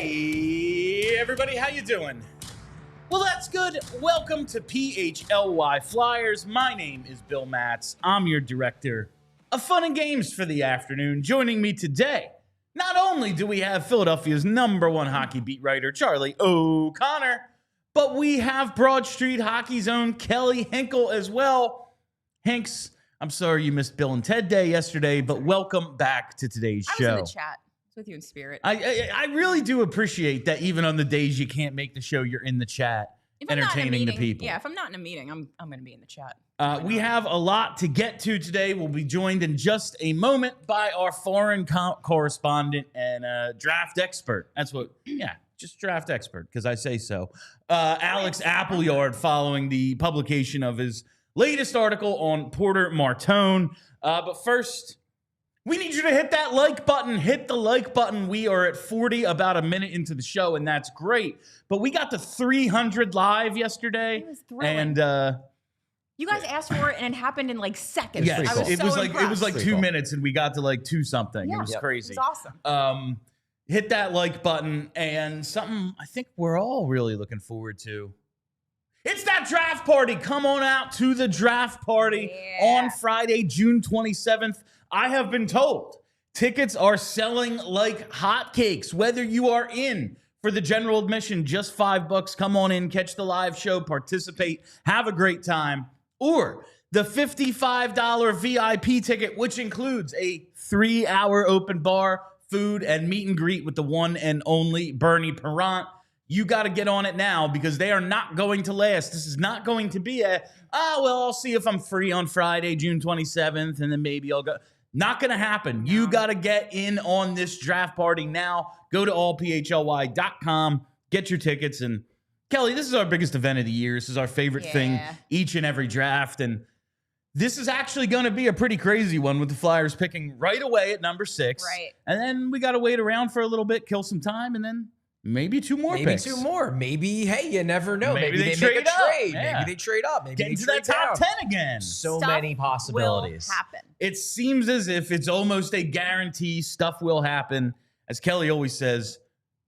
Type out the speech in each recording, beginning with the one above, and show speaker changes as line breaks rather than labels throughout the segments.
Hey, everybody, how you doing? Well, that's good. Welcome to PHLY Flyers. My name is Bill Matz. I'm your director of fun and games for the afternoon. Joining me today, not only do we have Philadelphia's #1 hockey beat writer, Charlie O'Connor, but we have Broad Street Hockey's own Kelly Hinkle as well. Hanks, I'm sorry you missed Bill and Ted Day yesterday, but welcome back to today's show.
I was in the chat. With you in spirit.
I really do appreciate that even on the days you can't make the show, you're in the chat entertaining the people.
Yeah, if I'm not in a meeting, I'm going to be in the chat.
We have a lot to get to today. We'll be joined in just a moment by our foreign correspondent and draft expert. That's what, just draft expert, because I say so. Alex Appleyard, following the publication of his latest article on Porter Martone. But first, we need you to hit that like button. Hit the like button. We are at 40, about a minute into the show, and that's great. But we got to 300 live yesterday.
It was thrilling.
And
you guys asked for it, and it happened in like seconds.
yes,
I was
it was
impressed.
like 2 minutes, and we got to like 2 something.
Yeah.
It was crazy.
It was awesome.
Hit that like button, and something I think we're all really looking forward to. It's that draft party. Come on out to the draft party on Friday, June 27th. I have been told tickets are selling like hotcakes. Whether you are in for the general admission, just $5, come on in, catch the live show, participate, have a great time, or the $55 VIP ticket, which includes a 3-hour open bar, food, and meet and greet with the one and only Bernie Parent. You got to get on it now because they are not going to last. This is not going to be I'll see if I'm free on Friday, June 27th, and then maybe I'll go. Not going to happen. No. You got to get in on this draft party now. Go to allphly.com, get your tickets. And Kelly, this is our biggest event of the year. This is our favorite thing each and every draft. And this is actually going to be a pretty crazy one with the Flyers picking right away at number 6.
Right.
And then we got to wait around for a little bit, kill some time, and then maybe 2 more picks.
Maybe 2 more. Maybe, hey, you never know.
Maybe
they
trade
make a
up.
trade.
Yeah.
Maybe they trade up. Maybe
Get
they
into
trade
that top
down.
10 again.
So
Stuff
many possibilities.
will happen.
It seems as if it's almost a guarantee stuff will happen. As Kelly always says,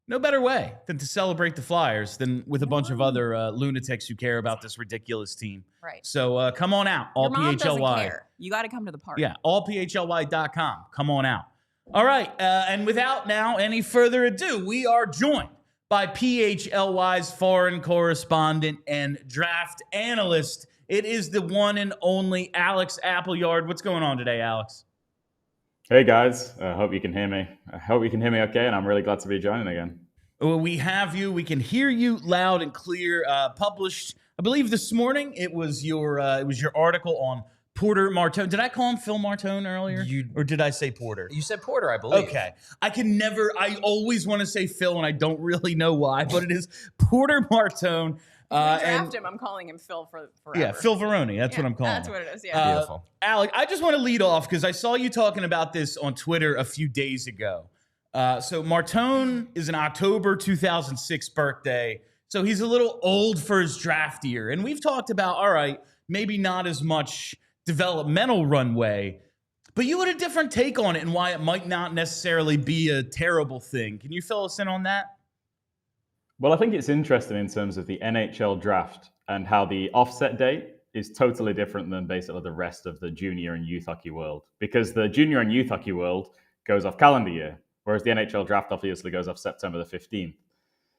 no better way than to celebrate the Flyers than with a bunch of other lunatics who care about this ridiculous team.
Right.
So come on out, all
Your mom doesn't
PHLY.
care. You got to come to the party.
Yeah, allphly.com. Come on out. All right, and without now any further ado, we are joined by PHLY's foreign correspondent and draft analyst. It is the one and only Alex Appleyard. What's going on today, Alex?
Hey guys, I hope you can hear me. I hope you can hear me okay, and I'm really glad to be joining again.
Well, we have you. We can hear you loud and clear. Published, I believe this morning. It was your article on Porter Martone. Did I call him Phil Martone earlier? Or did I say Porter?
You said Porter, I believe.
Okay. I always want to say Phil, and I don't really know why, but it is Porter Martone.
When I draft him, I'm calling him Phil forever.
Yeah, Phil Veroni. That's what I'm calling him.
That's what it is, yeah.
Beautiful.
Alec, I just want to lead off because I saw you talking about this on Twitter a few days ago. So Martone is an October 2006 birthday, so he's a little old for his draft year. And we've talked about, all right, maybe not as much developmental runway, but you had a different take on it and why it might not necessarily be a terrible thing. Can you fill us in on that?
Well, I think it's interesting in terms of the NHL draft and how the offset date is totally different than basically the rest of the junior and youth hockey world, because the junior and youth hockey world goes off calendar year, whereas the NHL draft obviously goes off September the 15th.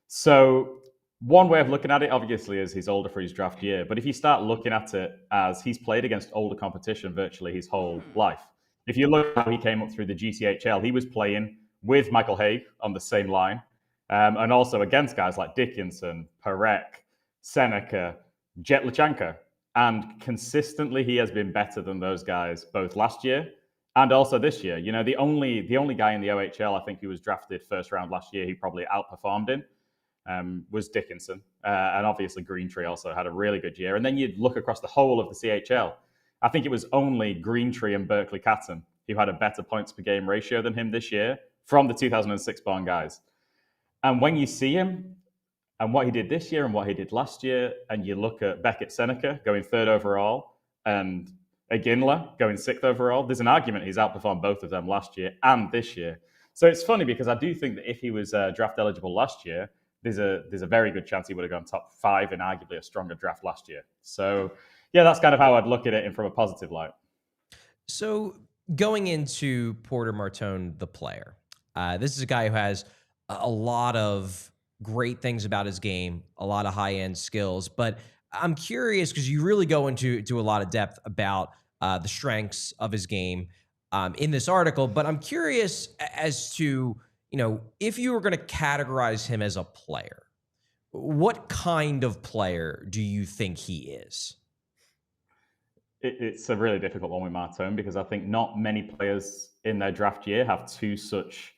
So one way of looking at it, obviously, is he's older for his draft year. But if you start looking at it as he's played against older competition virtually his whole life. If you look at how he came up through the GCHL, he was playing with Michael Haig on the same line. And also against guys like Dickinson, Parek, Seneca, Jetlachenko. And consistently, he has been better than those guys both last year and also this year. You know, the only guy in the OHL, I think, who was drafted first round last year, he probably outperformed him, was Dickinson. And obviously, Greentree also had a really good year. And then you'd look across the whole of the CHL. I think it was only Greentree and Berkeley Catton who had a better points per game ratio than him this year from the 2006 born guys. And when you see him and what he did this year and what he did last year, and you look at Beckett Seneca going 3rd overall and Iginla going 6th overall, there's an argument he's outperformed both of them last year and this year. So it's funny because I do think that if he was draft eligible last year, there's a very good chance he would have gone top 5 in arguably a stronger draft last year. So yeah, that's kind of how I'd look at it from a positive light.
So going into Porter Martone, the player, this is a guy who has a lot of great things about his game, a lot of high-end skills, but I'm curious because you really go into a lot of depth about the strengths of his game in this article, but I'm curious as to, if you were going to categorize him as a player, what kind of player do you think he is?
It's a really difficult one with Martone because I think not many players in their draft year have two such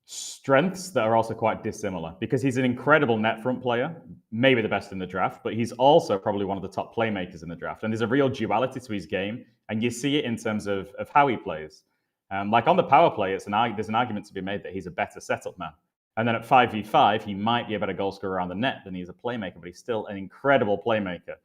strengths that are also quite dissimilar, because he's an incredible net front player, maybe the best in the draft, but he's also probably one of the top playmakers in the draft. And there's a real duality to his game, and you see it in terms of how he plays. Like on the power play, there's an argument to be made that he's a better setup man. And then at 5v5, he might be a better goal scorer around the net than he's a playmaker, but he's still an incredible playmaker.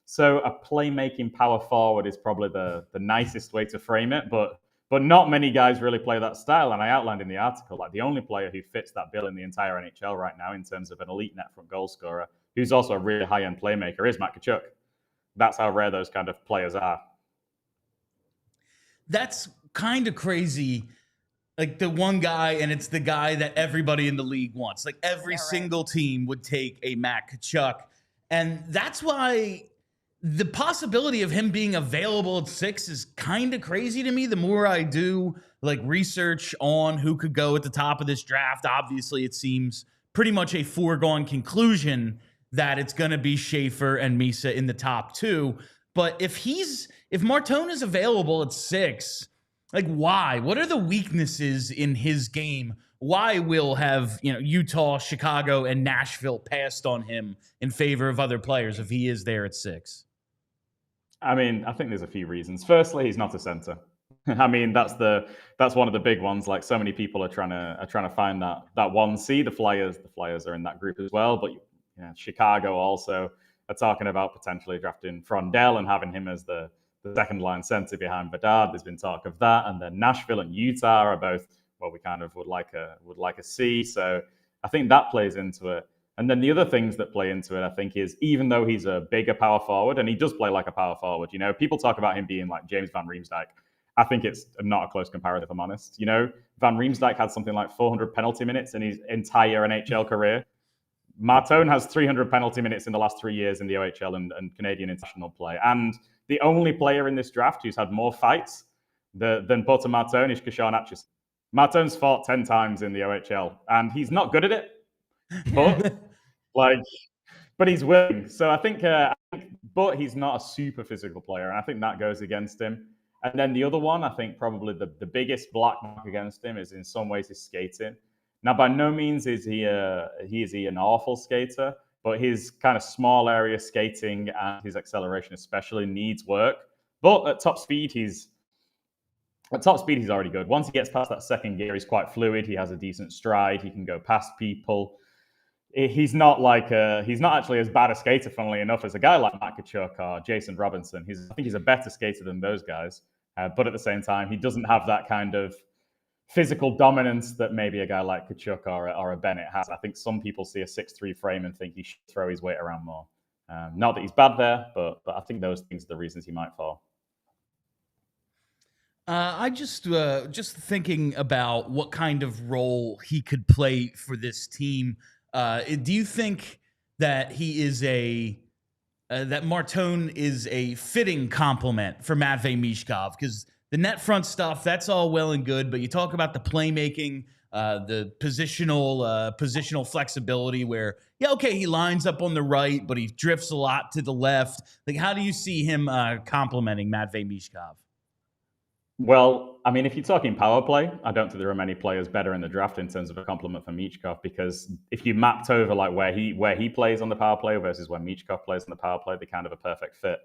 So a playmaking power forward is probably the nicest way to frame it, but not many guys really play that style. And I outlined in the article, like the only player who fits that bill in the entire NHL right now in terms of an elite net front goal scorer, who's also a really high-end playmaker, is Matt Tkachuk. That's how rare those kind of players are.
That's kind of crazy. Like the one guy, and it's the guy that everybody in the league wants. Like every single team would take a Matt Tkachuk. And that's why the possibility of him being available at 6 is kind of crazy to me. The more I do like research on who could go at the top of this draft, obviously it seems pretty much a foregone conclusion that it's going to be Schaefer and Misa in the top 2. But if Martone is available at 6, like why? What are the weaknesses in his game? Why will have Utah, Chicago, and Nashville passed on him in favor of other players if he is there at 6?
I mean, I think there's a few reasons. Firstly, he's not a center. I mean, that's one of the big ones. Like so many people are trying to find that 1C. The Flyers are in that group as well. But Chicago also are talking about potentially drafting Frondell and having him as the second line center behind Bedard. There's been talk of that, and then Nashville and Utah are both we kind of would like a C. So I think that plays into it. And then the other things that play into it, I think, is even though he's a bigger power forward, and he does play like a power forward, people talk about him being like James Van Riemsdyk. I think it's not a close comparison, if I'm honest. Van Riemsdyk had something like 400 penalty minutes in his entire NHL career. Martone has 300 penalty minutes in the last 3 years in the OHL and Canadian international play. And the only player in this draft who's had more fights than Porter Martone is Kashan Atchison. Martone's fought 10 times in the OHL, and he's not good at it. But he's willing. So I think, but he's not a super physical player, and I think that goes against him. And then the other one, I think probably the biggest black mark against him is in some ways his skating. Now, by no means is he an awful skater, but his kind of small area skating and his acceleration especially needs work. But at top speed, he's already good. Once he gets past that second gear, he's quite fluid. He has a decent stride. He can go past people. He's not actually as bad a skater, funnily enough, as a guy like Matt Tkachuk or Jason Robinson. I think he's a better skater than those guys. But at the same time, he doesn't have that kind of physical dominance that maybe a guy like Tkachuk or a Bennett has. I think some people see a 6'3" frame and think he should throw his weight around more. Not that he's bad there, but I think those things are the reasons he might fall.
I just thinking about what kind of role he could play for this team. Do you think that he is that Martone is a fitting complement for Matvei Michkov? Because the net front stuff, that's all well and good, but you talk about the playmaking, the positional flexibility where, he lines up on the right, but he drifts a lot to the left. Like, how do you see him complementing Matvei Michkov?
Well, I mean, if you're talking power play, I don't think there are many players better in the draft in terms of a compliment for Michkov, because if you mapped over like where he plays on the power play versus where Michkov plays on the power play, they're kind of a perfect fit.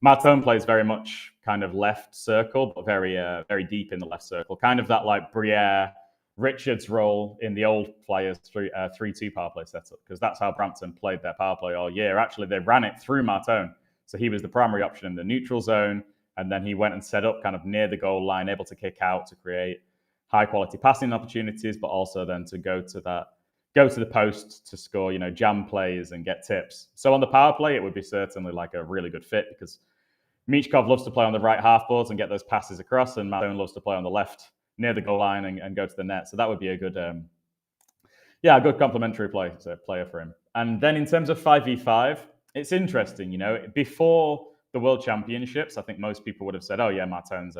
Martone plays very much kind of left circle, but very very deep in the left circle, kind of that like Briere Richards role in the old Flyers 3-2 power play setup, because that's how Brampton played their power play all year. Actually, they ran it through Martone, so he was the primary option in the neutral zone. And then he went and set up kind of near the goal line, able to kick out to create high quality passing opportunities, but also then to go to the post to score, jam plays and get tips. So on the power play, it would be certainly like a really good fit because Michkov loves to play on the right half boards and get those passes across, and Martone loves to play on the left near the goal line and go to the net. So that would be a good, a good complementary player for him. And then in terms of 5v5, it's interesting, before the World Championships, I think most people would have said, oh yeah, Martone's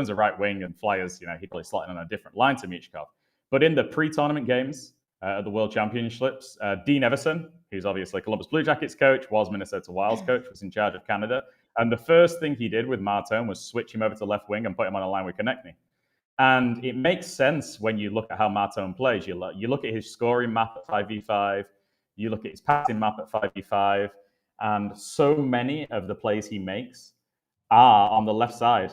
a right wing and Flyers, he'd probably slot in on a different line to Michkov. But in the pre-tournament games at the World Championships, Dean Everson, who's obviously Columbus Blue Jackets coach, was Minnesota Wild's coach, was in charge of Canada. And the first thing he did with Martone was switch him over to left wing and put him on a line with Konechny. And it makes sense when you look at how Martone plays. You look at his scoring map at 5v5, you look at his passing map at 5v5, and so many of the plays he makes are on the left side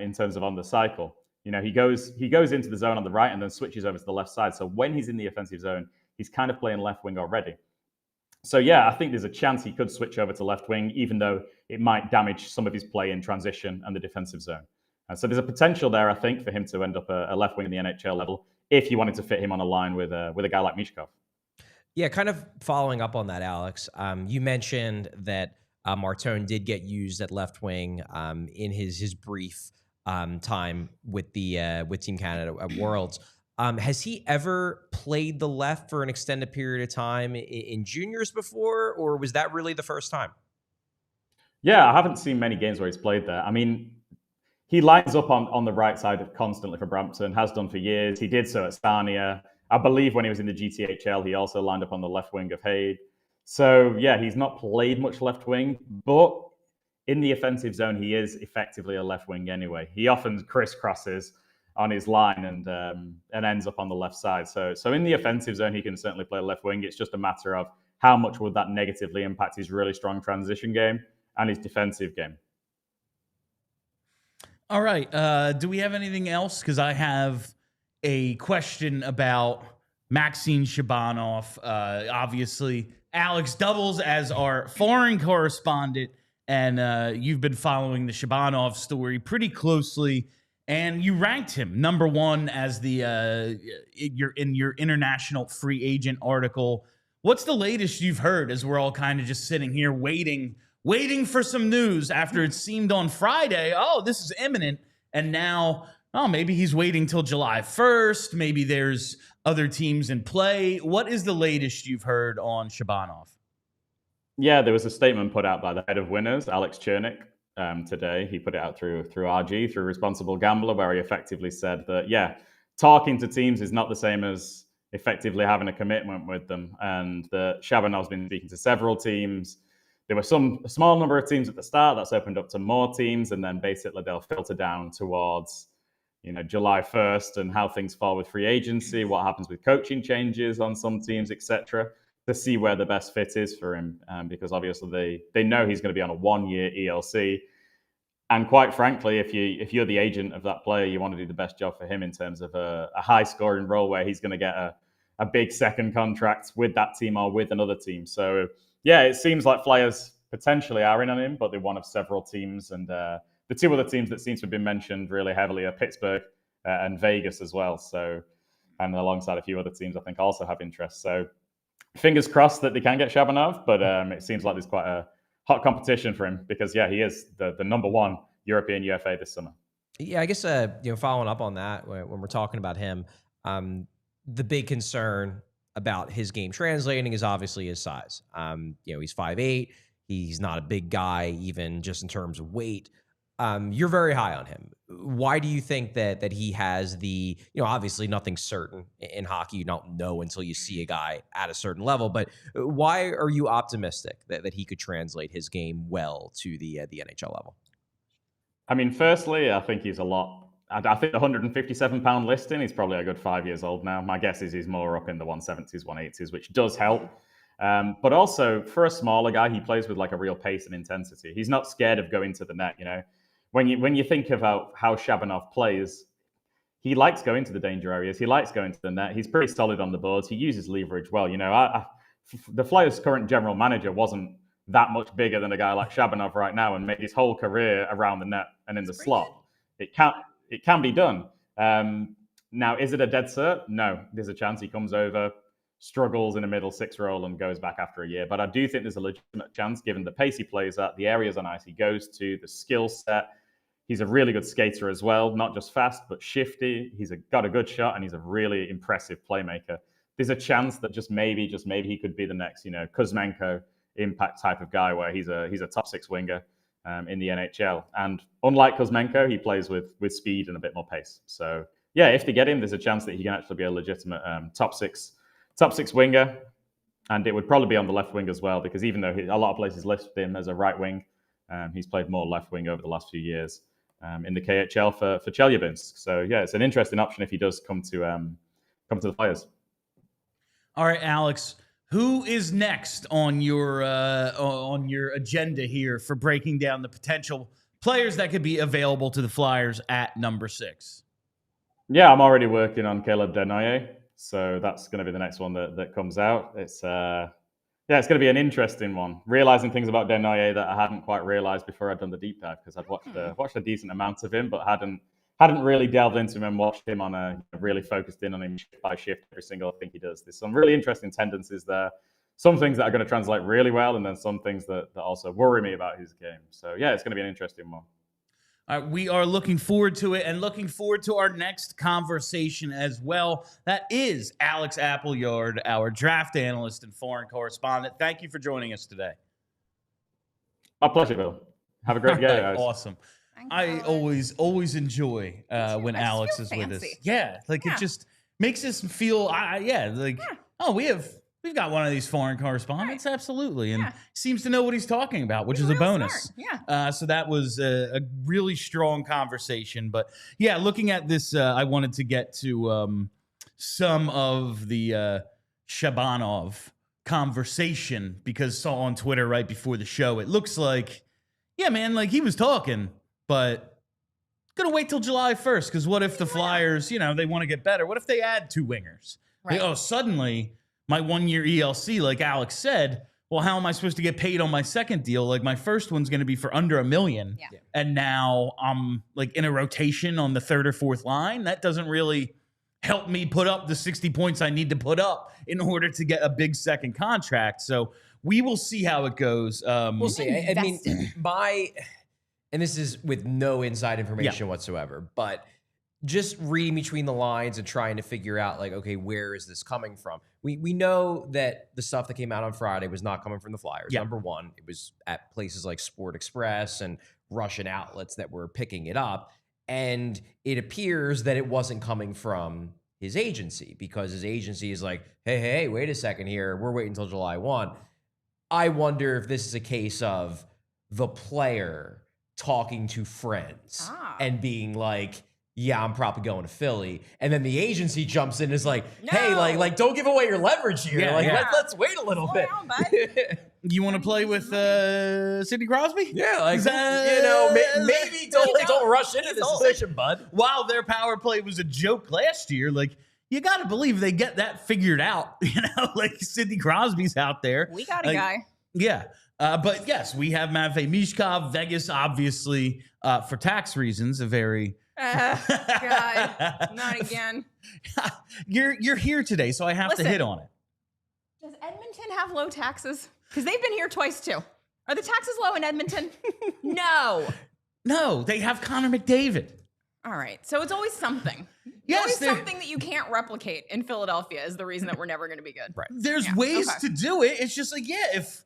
in terms of on the cycle. He goes into the zone on the right and then switches over to the left side. So when he's in the offensive zone, he's kind of playing left wing already. So yeah, I think there's a chance he could switch over to left wing, even though it might damage some of his play in transition and the defensive zone. And so there's a potential there, I think, for him to end up a left wing in the NHL level if you wanted to fit him on a line with a guy like Michkov.
Yeah, kind of following up on that, Alex. You mentioned that Martone did get used at left wing in his brief time with Team Canada at Worlds. Has he ever played the left for an extended period of time in juniors before, or was that really the first time?
Yeah, I haven't seen many games where he's played there. I mean, he lines up on the right side constantly for Brampton, has done for years. He did so at Sarnia. I believe when he was in the GTHL, he also lined up on the left wing of Hague. So yeah, he's not played much left wing, but in the offensive zone, he is effectively a left wing anyway. He often crisscrosses on his line and ends up on the left side. So in the offensive zone, he can certainly play left wing. It's just a matter of how much would that negatively impact his really strong transition game and his defensive game.
All right. Do we have anything else? Because I have a question about Maxim Shabanov. Obviously, Alex doubles as our foreign correspondent, and you've been following the Shabanov story pretty closely. And you ranked him number one as in your international free agent article. What's the latest you've heard as we're all kind of just sitting here waiting for some news after it seemed on Friday, oh, this is imminent. And now, oh, maybe he's waiting till July 1st. Maybe there's other teams in play. What is the latest you've heard on Shabanov?
Yeah, there was a statement put out by the head of winners, Alex Chernick, today. He put it out through RG, through Responsible Gambler, where he effectively said that, yeah, talking to teams is not the same as effectively having a commitment with them. And that Shabanov's been speaking to several teams. There were a small number of teams at the start. That's opened up to more teams. And then basically they'll filter down towards, July 1st and how things fall with free agency, what happens with coaching changes on some teams, etc., to see where the best fit is for him. Because obviously they know he's going to be on a 1-year ELC. And quite frankly, if you're the agent of that player, you want to do the best job for him in terms of a high-scoring role where he's going to get a big second contract with that team or with another team. So, yeah, it seems like Flyers potentially are in on him, but they're one of several teams. And the two other teams that seem to have been mentioned really heavily are Pittsburgh and Vegas as well. So, and alongside a few other teams, I think also have interest. So, fingers crossed that they can get Shabanov, but it seems like there's quite a hot competition for him because, yeah, he is the number one European UFA this summer.
Yeah, I guess, following up on that, when we're talking about him, the big concern about his game translating is obviously his size. He's 5'8". He's not a big guy, even just in terms of weight. You're very high on him. Why do you think that he has the, obviously nothing's certain in hockey. You don't know until you see a guy at a certain level, but why are you optimistic that he could translate his game well to the NHL level?
I mean, firstly, I think he's a lot. I think the 157-pound listing, he's probably a good 5 years old now. My guess is he's more up in the 170s, 180s, which does help. But also, for a smaller guy, he plays with like a real pace and intensity. He's not scared of going to the net, When you think about how Shabanov plays, he likes going to the danger areas. He likes going to the net. He's pretty solid on the boards. He uses leverage well. The Flyers' current general manager wasn't that much bigger than a guy like Shabanov right now and made his whole career around the net and in the slot. It can be done. Now, is it a dead cert? No. There's a chance he comes over, struggles in a middle six role, and goes back after a year. But I do think there's a legitimate chance, given the pace he plays at, the areas on ice he goes to, the skill set. He's a really good skater as well, not just fast, but shifty. He's got a good shot, and he's a really impressive playmaker. There's a chance that just maybe he could be the next, Kuzmenko impact type of guy, where he's a top six winger in the NHL. And unlike Kuzmenko, he plays with speed and a bit more pace. So yeah, if they get him, there's a chance that he can actually be a legitimate top six winger. And it would probably be on the left wing as well, because even though a lot of places list him as a right wing, he's played more left wing over the last few years in the KHL for Chelyabinsk. So yeah, it's an interesting option if he does come to the Flyers.
All right, Alex, who is next on your agenda here for breaking down the potential players that could be available to the Flyers at number 6?
Yeah, I'm already working on Caleb Desnoyers, so that's going to be the next one that comes out. It's going to be an interesting one. Realizing things about Desnoyers that I hadn't quite realized before I'd done the deep dive, because I'd watched a decent amount of him, but hadn't really delved into him and watched him really focused in on him shift by shift every single thing he does. There's some really interesting tendencies there. Some things that are going to translate really well, and then some things that also worry me about his game. So yeah, it's going to be an interesting one.
We are looking forward to it, and looking forward to our next conversation as well. That is Alex Appleyard, our draft analyst and foreign correspondent. Thank you for joining us today.
My pleasure, Bill. Have a great day, guys.
Awesome. I always enjoy when Alex is with us. Yeah, it just makes us feel, we've got one of these foreign correspondents, absolutely, and seems to know what he's talking about, which is a bonus.
Smart. Yeah.
So that was a really strong conversation. But yeah, looking at this, I wanted to get to some of the Shabanov conversation, because saw on Twitter right before the show, it looks like, yeah, man, he was talking, but gonna wait till July 1st, because what if the Flyers, they want to get better? What if they add 2 wingers?
Right.
Suddenly my 1-year ELC, like Alex said, well, how am I supposed to get paid on my second deal? My first one's going to be for under $1 million.
Yeah.
And now I'm in a rotation on the 3rd or 4th line. That doesn't really help me put up the 60 points I need to put up in order to get a big second contract. So we will see how it goes.
We'll see. I mean, and this is with no inside information whatsoever, but just reading between the lines and trying to figure out, okay, where is this coming from? We know that the stuff that came out on Friday was not coming from the Flyers.
Yeah.
Number one, it was at places like Sport Express and Russian outlets that were picking it up. And it appears that it wasn't coming from his agency, because his agency is like, hey, wait a second here. We're waiting until July 1. I wonder if this is a case of the player talking to friends and being like, yeah, I'm probably going to Philly. And then the agency jumps in and is like, hey, don't give away your leverage here. Let's wait a little bit.
Down, bud.
You want to play with Sidney Crosby?
Yeah, maybe don't rush into this decision, bud.
While their power play was a joke last year, you got to believe they get that figured out. Sidney Crosby's out there.
We got a guy.
Yeah. But yes, we have Matvei Michkov. Vegas, obviously, for tax reasons, a very...
God, not again.
You're here today, so I have to hit on it.
Does Edmonton have low taxes? Because they've been here twice too. Are the taxes low in Edmonton?
No, they have Connor McDavid.
All right, so it's always something.
Yes,
always something that you can't replicate in Philadelphia is the reason that we're never going to be good.
Right. There's ways to do it. It's just if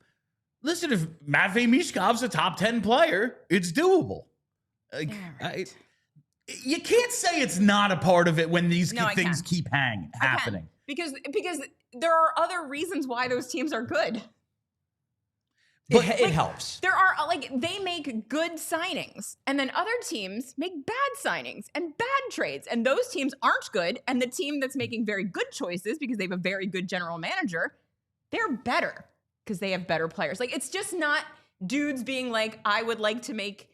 Matvei Michkov's a top 10 player, it's doable. You can't say it's not a part of it when these things keep happening.
Because there are other reasons why those teams are good.
But it helps.
There are they make good signings, and then other teams make bad signings and bad trades, and those teams aren't good. And the team that's making very good choices because they have a very good general manager, they're better because they have better players. It's just not dudes being like, I would like to make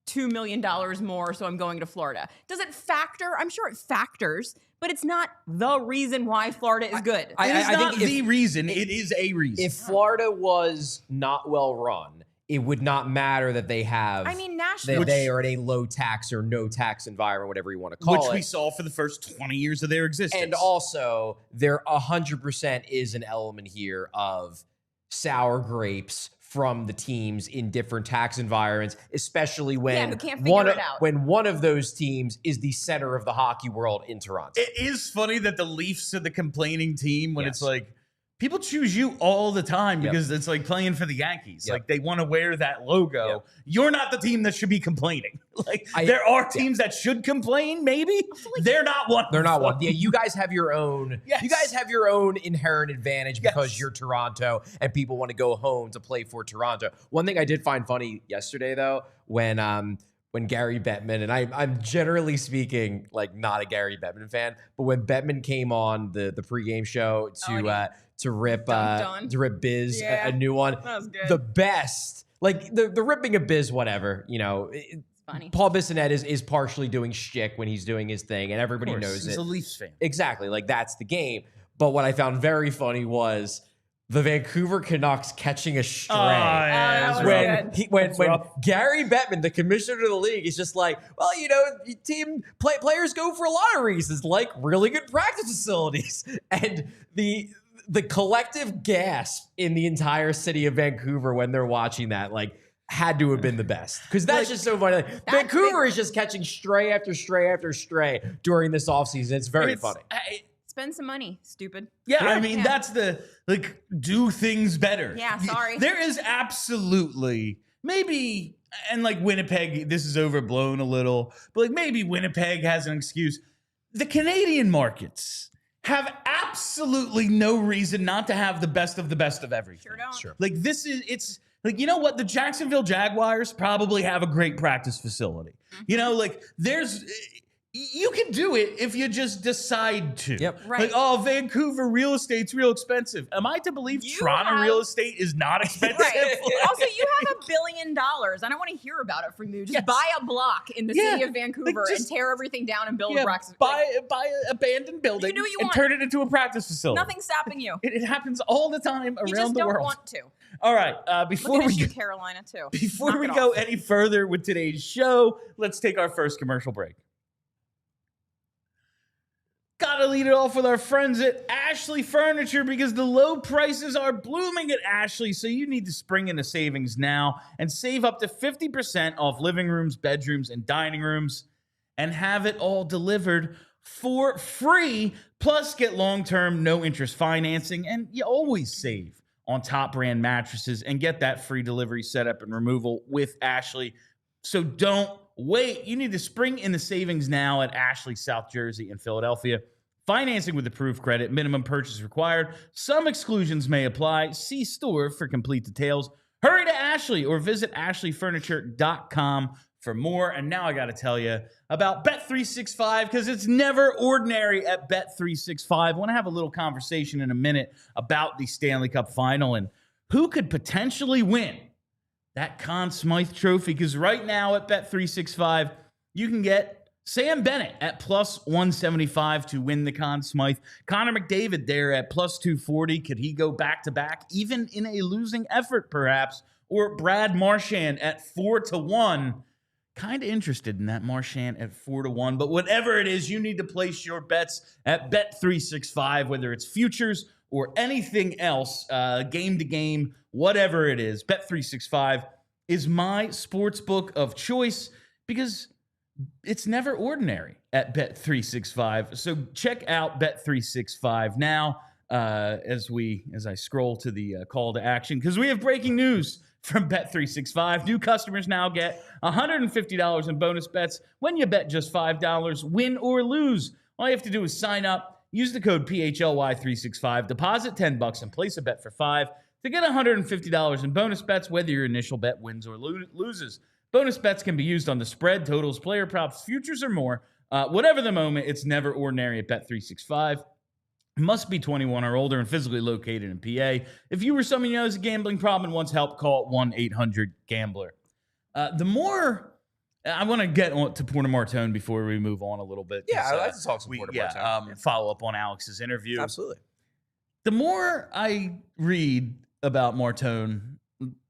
$2 million more, so I'm going to Florida. Does it factor? I'm sure it factors, but it's not the reason why Florida is good.
I think the reason. It is a reason.
If Florida was not well run, it would not matter that they have.
I mean, Nashville.
They are in a low tax or no tax environment, whatever you want to call it.
Which we saw for the first 20 years of their existence.
And also, there 100% is an element here of sour grapes from the teams in different tax environments, especially when
who can't figure it out.
when one of those teams is the center of the hockey world in Toronto.
It is funny that the Leafs are the complaining team when
Yes.
it's like, people choose you all the time because it's like playing for the Yankees. Like they want to wear that logo.
Yep.
You're not the team that should be complaining. Like there are teams that should complain, maybe. They're not one.
They're not one. Yeah, you guys have your own.
Yes.
You guys have your own inherent advantage because
Yes.
you're Toronto and people want to go home to play for Toronto. One thing I did find funny yesterday, though, when Gary Bettman, and I'm generally speaking like not a Gary Bettman fan, but when Bettman came on the pregame show to rip Biz a new one,
That was good.
the best. Like the ripping of Biz, whatever, you know.
Funny.
Paul Bissonnette is partially doing shtick when he's doing his thing, and everybody knows
He's
it.
a Leafs fan.
Exactly, like that's the game. But what I found very funny was the Vancouver Canucks catching a stray.
that was
when
good.
when
rough.
Gary Bettman, the commissioner of the league, is just like, well, you know, players go for a lot of reasons, like really good practice facilities, and the collective gasp in the entire city of Vancouver when they're watching that, like, had to have been the best, because that's just so funny. Like, Vancouver is just catching stray after stray after stray during this offseason. It's very funny.
Spend some money, stupid.
Yeah, I mean, that's the, like, do things better.
Yeah, sorry.
There is absolutely, maybe, and like Winnipeg, this is overblown a little, but like maybe Winnipeg has an excuse. The Canadian markets have absolutely no reason not to have the best of everything.
Sure don't.
Sure.
Like it's like, you know what? The Jacksonville Jaguars probably have a great practice facility. You know, like you can do it if you just decide to.
Yep.
Right.
Like, oh, Vancouver real estate's real expensive. Am I to believe Toronto real estate is not expensive?
Right. Also, you have $1 billion. I don't want to hear about it from you. Just buy a block in the city of Vancouver and tear everything down and build a practice.
Buy an abandoned building
do what you
and
want.
turn it into a practice facility.
Nothing's stopping you.
It happens all the time
You
around
just
the
don't
world.
want to.
All right,
Look
before
at
we
issue Carolina too.
before
Knock
we
it
go
off.
any further with today's show, let's take our first commercial break. Gotta lead it off with our friends at Ashley Furniture, because the low prices are blooming at Ashley, so you need to spring into savings now and save up to 50% off living rooms, bedrooms, and dining rooms, and have it all delivered for free. Plus, get long-term, no-interest financing, and you always save on top brand mattresses and get that free delivery setup and removal with Ashley. So don't wait. You need to spring in the savings now at Ashley, South Jersey, and Philadelphia. Financing with approved credit, minimum purchase required. Some exclusions may apply. See store for complete details. Hurry to Ashley or visit ashleyfurniture.com for more. And now I got to tell you about Bet365, because it's never ordinary at Bet365. I want to have a little conversation in a minute about the Stanley Cup Final and who could potentially win that Conn Smythe Trophy, because right now at Bet365, you can get Sam Bennett at plus 175 to win the Conn Smythe. Connor McDavid there at plus 240. Could he go back-to-back, even in a losing effort, perhaps? Or Brad Marchand at 4-1. Kind of interested in that Marchand at 4-1. But whatever it is, you need to place your bets at Bet365, whether it's futures or anything else, game to game, whatever it is. Bet365 is my sports book of choice, because it's never ordinary at Bet365. So check out Bet365 now as I scroll to the call to action, because we have breaking news from Bet365. New customers now get $150 in bonus bets when you bet just $5, win or lose. All you have to do is sign up, use the code PHLY365, deposit $10 and place a bet for $5 to get $150 in bonus bets, whether your initial bet wins or loses. Bonus bets can be used on the spread, totals, player props, futures, or more. Whatever the moment, it's never ordinary at Bet365. Must be 21 or older and physically located in PA. If you or someone you know has a gambling problem and wants help, call 1-800-GAMBLER. The more I want to get on to Porter Martone before we move on a little bit.
Yeah, I'd like to talk some Porter Martone.
Follow up on Alex's interview.
Absolutely.
The more I read about Martone,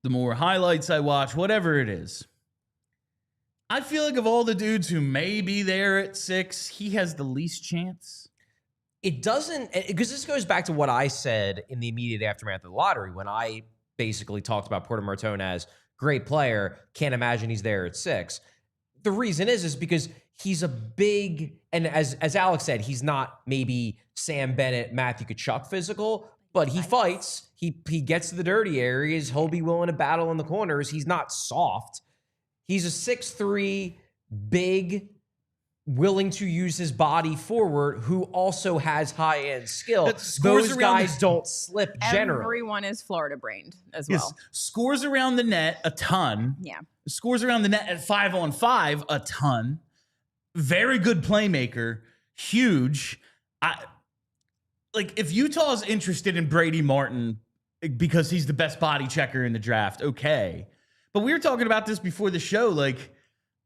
the more highlights I watch, whatever it is, I feel like of all the dudes who may be there at 6, he has the least chance.
It doesn't, because this goes back to what I said in the immediate aftermath of the lottery when I basically talked about Porter Martone as great player. Can't imagine he's there at 6. The reason is because he's a big, and as Alex said, he's not maybe Sam Bennett, Matthew Tkachuk physical, but he fights. He gets to the dirty areas. He'll be willing to battle in the corners. He's not soft. He's a 6'3", big, willing to use his body forward, who also has high-end skill. Those guys don't slip generally.
Everyone is Florida brained as well.
Yes. Scores around the net a ton.
Yeah.
Scores around the net at 5-on-5 a ton. Very good playmaker. Huge. If Utah's interested in Brady Martin because he's the best body checker in the draft, okay. But we were talking about this before the show.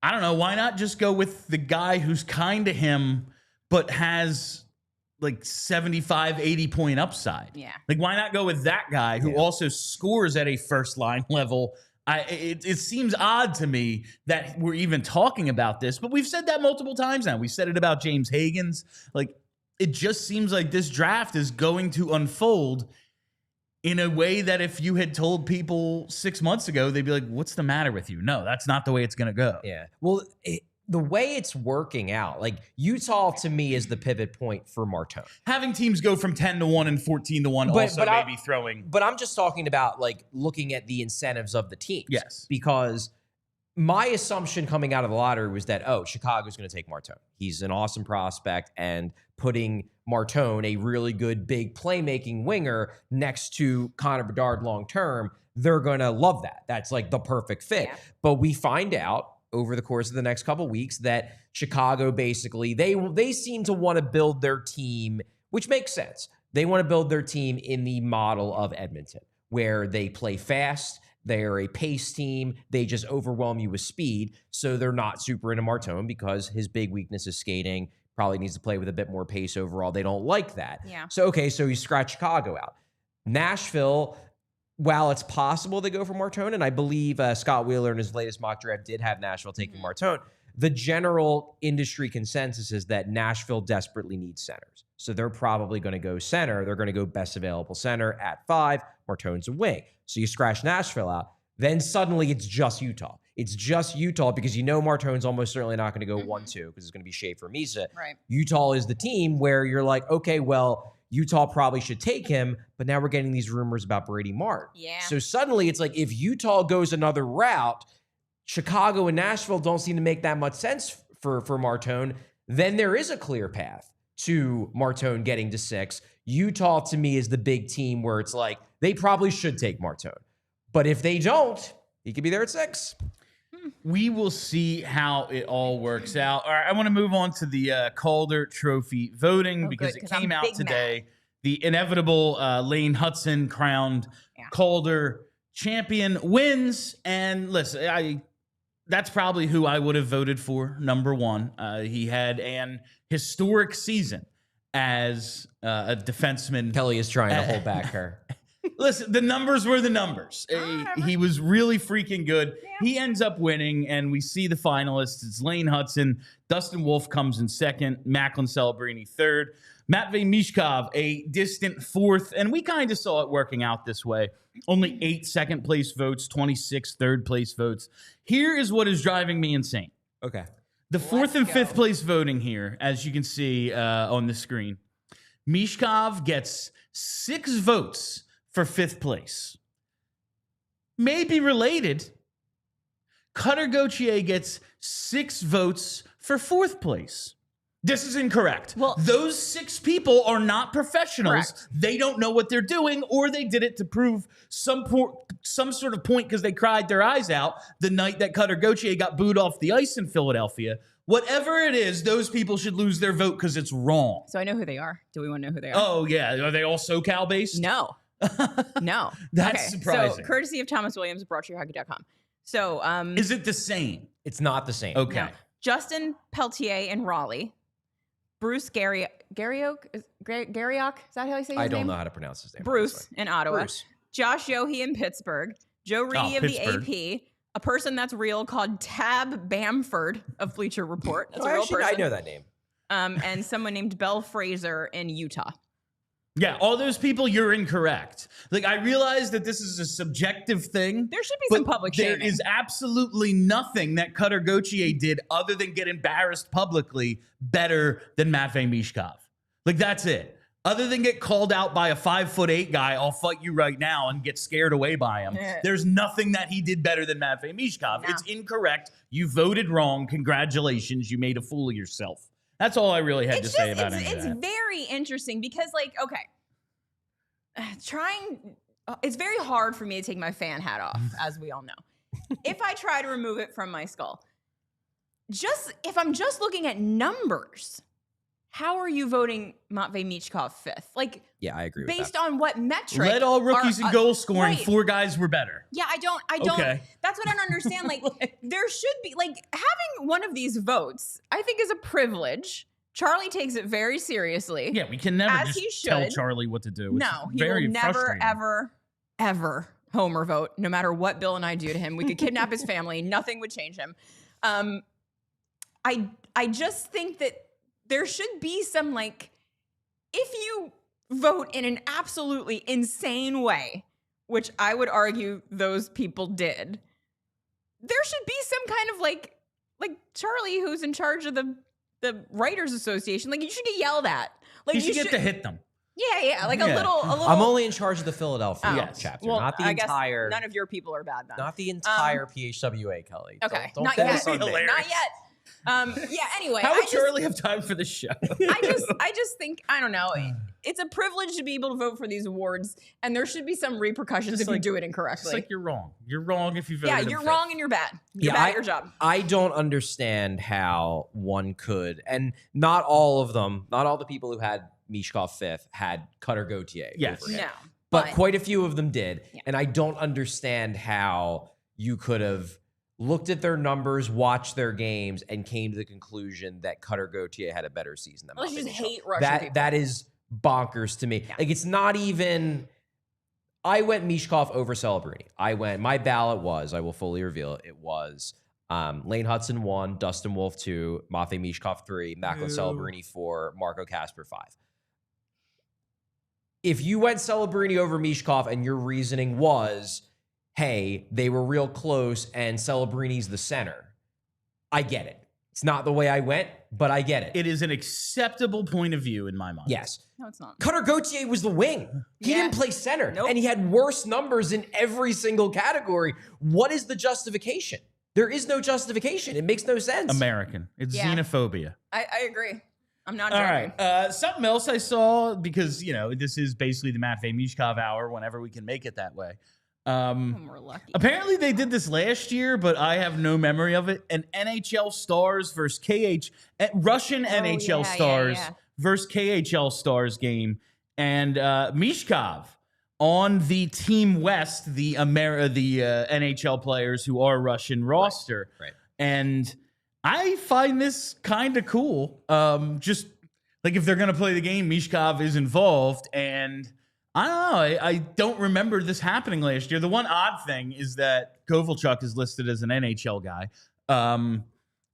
I don't know, why not just go with the guy who's kind of him, but has 75, 80 point upside?
Yeah.
Why not go with that guy who also scores at a first line level? It seems odd to me that we're even talking about this, but we've said that multiple times now. We said it about James Hagens. It just seems like this draft is going to unfold in a way that if you had told people 6 months ago, they'd be like, what's the matter with you? No, that's not the way it's going to go.
Yeah. Well, the way it's working out, Utah to me is the pivot point for Martone.
Having teams go from 10-1 and 14-1 also maybe throwing.
But I'm just talking about looking at the incentives of the teams.
Yes.
Because my assumption coming out of the lottery was that, Chicago's going to take Martone. He's an awesome prospect, and putting Martone, a really good big playmaking winger, next to Connor Bedard long-term, they're going to love that. That's the perfect fit. Yeah. But we find out over the course of the next couple of weeks that Chicago basically, they seem to want to build their team, which makes sense. They want to build their team in the model of Edmonton, where they play fast. They're a pace team. They just overwhelm you with speed. So they're not super into Martone because his big weakness is skating. Probably needs to play with a bit more pace overall. They don't like that.
Yeah.
So you scratch Chicago out. Nashville, while it's possible they go for Martone, and I believe Scott Wheeler in his latest mock draft did have Nashville taking Martone, the general industry consensus is that Nashville desperately needs centers. So they're probably going to go center. They're going to go best available center at 5. Martone's a wing. So you scratch Nashville out. Then suddenly it's just Utah. It's just Utah because Martone's almost certainly not going to go 1-2 because it's going to be Schaefer Misa.
Right.
Utah is the team where you're like, okay, well, Utah probably should take him, but now we're getting these rumors about Brady Martin.
Yeah.
So suddenly it's if Utah goes another route, Chicago and Nashville don't seem to make that much sense for Martone, then there is a clear path to Martone getting to 6. Utah, to me, is the big team where it's they probably should take Martone. But if they don't, he could be there at 6.
We will see how it all works out. All right, I want to move on to the Calder Trophy voting because it came out today. The inevitable Lane Hudson crowned Calder champion wins. And listen, that's probably who I would have voted for, number 1. He had an historic season as a defenseman.
Kelly is trying to hold back her.
Listen, the numbers were the numbers. He was really freaking good. Yeah. He ends up winning, and we see the finalists. It's Lane Hudson. Dustin Wolf comes in second. Macklin Celebrini third. Matvei Michkov, a distant 4th. And we kind of saw it working out this way. Only 8 second-place votes, 26 third-place votes. Here is what is driving me insane.
Okay.
The 4th and 5th place voting here, as you can see on the screen. Michkov gets 6 votes for 5th place. Maybe related. Cutter Gauthier gets 6 votes for 4th place. This is incorrect.
Well,
those 6 people are not professionals.
Correct.
They don't know what they're doing, or they did it to prove some sort of point because they cried their eyes out the night that Cutter Gauthier got booed off the ice in Philadelphia. Whatever it is, those people should lose their vote because it's wrong.
So I know who they are. Do we want to know who they are?
Oh, yeah. Are they all SoCal based?
No. No.
That's surprising.
So, courtesy of Thomas Williams, brought to you hockey.com. So,
is it the same?
It's not the same.
Okay.
No. Justin Peltier in Raleigh. Bruce Garriock? Is that how you say his name?
I don't know how to pronounce his name.
Bruce in Ottawa.
Bruce.
Josh Yohe in Pittsburgh. Joe Reedy of
Pittsburgh.
the AP, a person that's real called Tab Bamford of Bleacher Report. That's a real person.
I know that name.
And someone named Belle Fraser in Utah.
Yeah, all those people, you're incorrect. Like, I realize that this is a subjective thing.
There should be some
but
public
there
shaming.
is absolutely nothing that Cutter Gauthier did other than get embarrassed publicly better than Matvei Michkov. Like, that's it. Other than get called out by a 5'8" guy, I'll fight you right now, and get scared away by him. There's nothing that he did better than Matvei Michkov.
No.
It's incorrect. You voted wrong. Congratulations. You made a fool of yourself. That's all I really had to say about it.
It's very interesting because, like, okay, it's very hard for me to take my fan hat off, as we all know. If I try to remove it from my skull, if I'm just looking at numbers, how are you voting Matvei Michkov 5th? Like,
Yeah, I agree with
based
that.
on what metric?
Let all rookies in goal scoring,
right.
4 guys were better.
Yeah, I don't.
Okay.
That's what I don't understand. Like, there should be, like, having one of these votes, I think, is a privilege. Charlie takes it very seriously.
Yeah, we can never
As
just
he
tell
should.
Charlie what to do. It's
No, he
very
will never,
frustrating.
ever Homer vote, no matter what Bill and I do to him. We could kidnap his family. Nothing would change him. I just think that there should be some, like, if you vote in an absolutely insane way, which I would argue those people did, there should be some kind of, like Charlie, who's in charge of the Writers Association, like, you should get yelled at. Like,
You should get to hit them.
Yeah, like
Yeah.
a little.
I'm only in charge of the Philadelphia
Yes.
chapter,
Well,
not the
I guess
entire.
none of your people are bad then.
Not the entire PHWA, Kelly.
Okay,
Don't
not
bet
yet.
us on me.
Hilarious.
Not yet. Yeah. Anyway,
How
I
would
just,
Charlie have time for this show?
I just think, I don't know. It's a privilege to be able to vote for these awards, and there should be some repercussions
Just
if you
like-
do it
It's
incorrectly.
like you're wrong. You're wrong if you voted
Yeah,
him
you're
fifth.
wrong and you're bad. You're
Yeah,
bad at your job.
I don't understand how one could, and not all of them, not all the people who had Michkov 5th had Cutter Gauthier.
Yes.
over him.
No.
But quite a few of them did.
Yeah.
And I don't understand how you could have looked at their numbers, watched their games, and came to the conclusion that Cutter Gauthier had a better season than
Unless you
Matvei
just
Michkov.
hate Russian people.
That is bonkers to me.
Yeah.
Like, it's not even. I went Michkov over Celebrini. My ballot was, I will fully reveal it was Lane Hudson 1, Dustin Wolf 2, Matvei Michkov 3, Macklin Celebrini 4, Marco Kasper 5. If you went Celebrini over Michkov and your reasoning was, hey, they were real close and Celebrini's the center, I get it. It's not the way I went, but I get it.
It is an acceptable point of view in my mind.
Yes.
No, it's not.
Cutter Gauthier was the wing. He
Yeah.
didn't play center.
Nope.
And he had worse numbers in every single category. What is the justification? There is no justification. It makes no sense.
American. It's
Yeah.
xenophobia.
I agree. I'm not
All
joking.
right. Something else I saw, because, this is basically the Matvei Michkov hour whenever we can make it that way.
We're lucky.
Apparently they did this last year, but I have no memory of it. An NHL Stars versus Russian NHL
yeah,
Stars
yeah.
versus KHL Stars game. And Michkov on the Team West, the NHL players who are Russian roster.
Right.
And I find this kind of cool. Just like, if they're going to play the game, Michkov is involved. And I don't know. I don't remember this happening last year. The one odd thing is that Kovalchuk is listed as an NHL guy.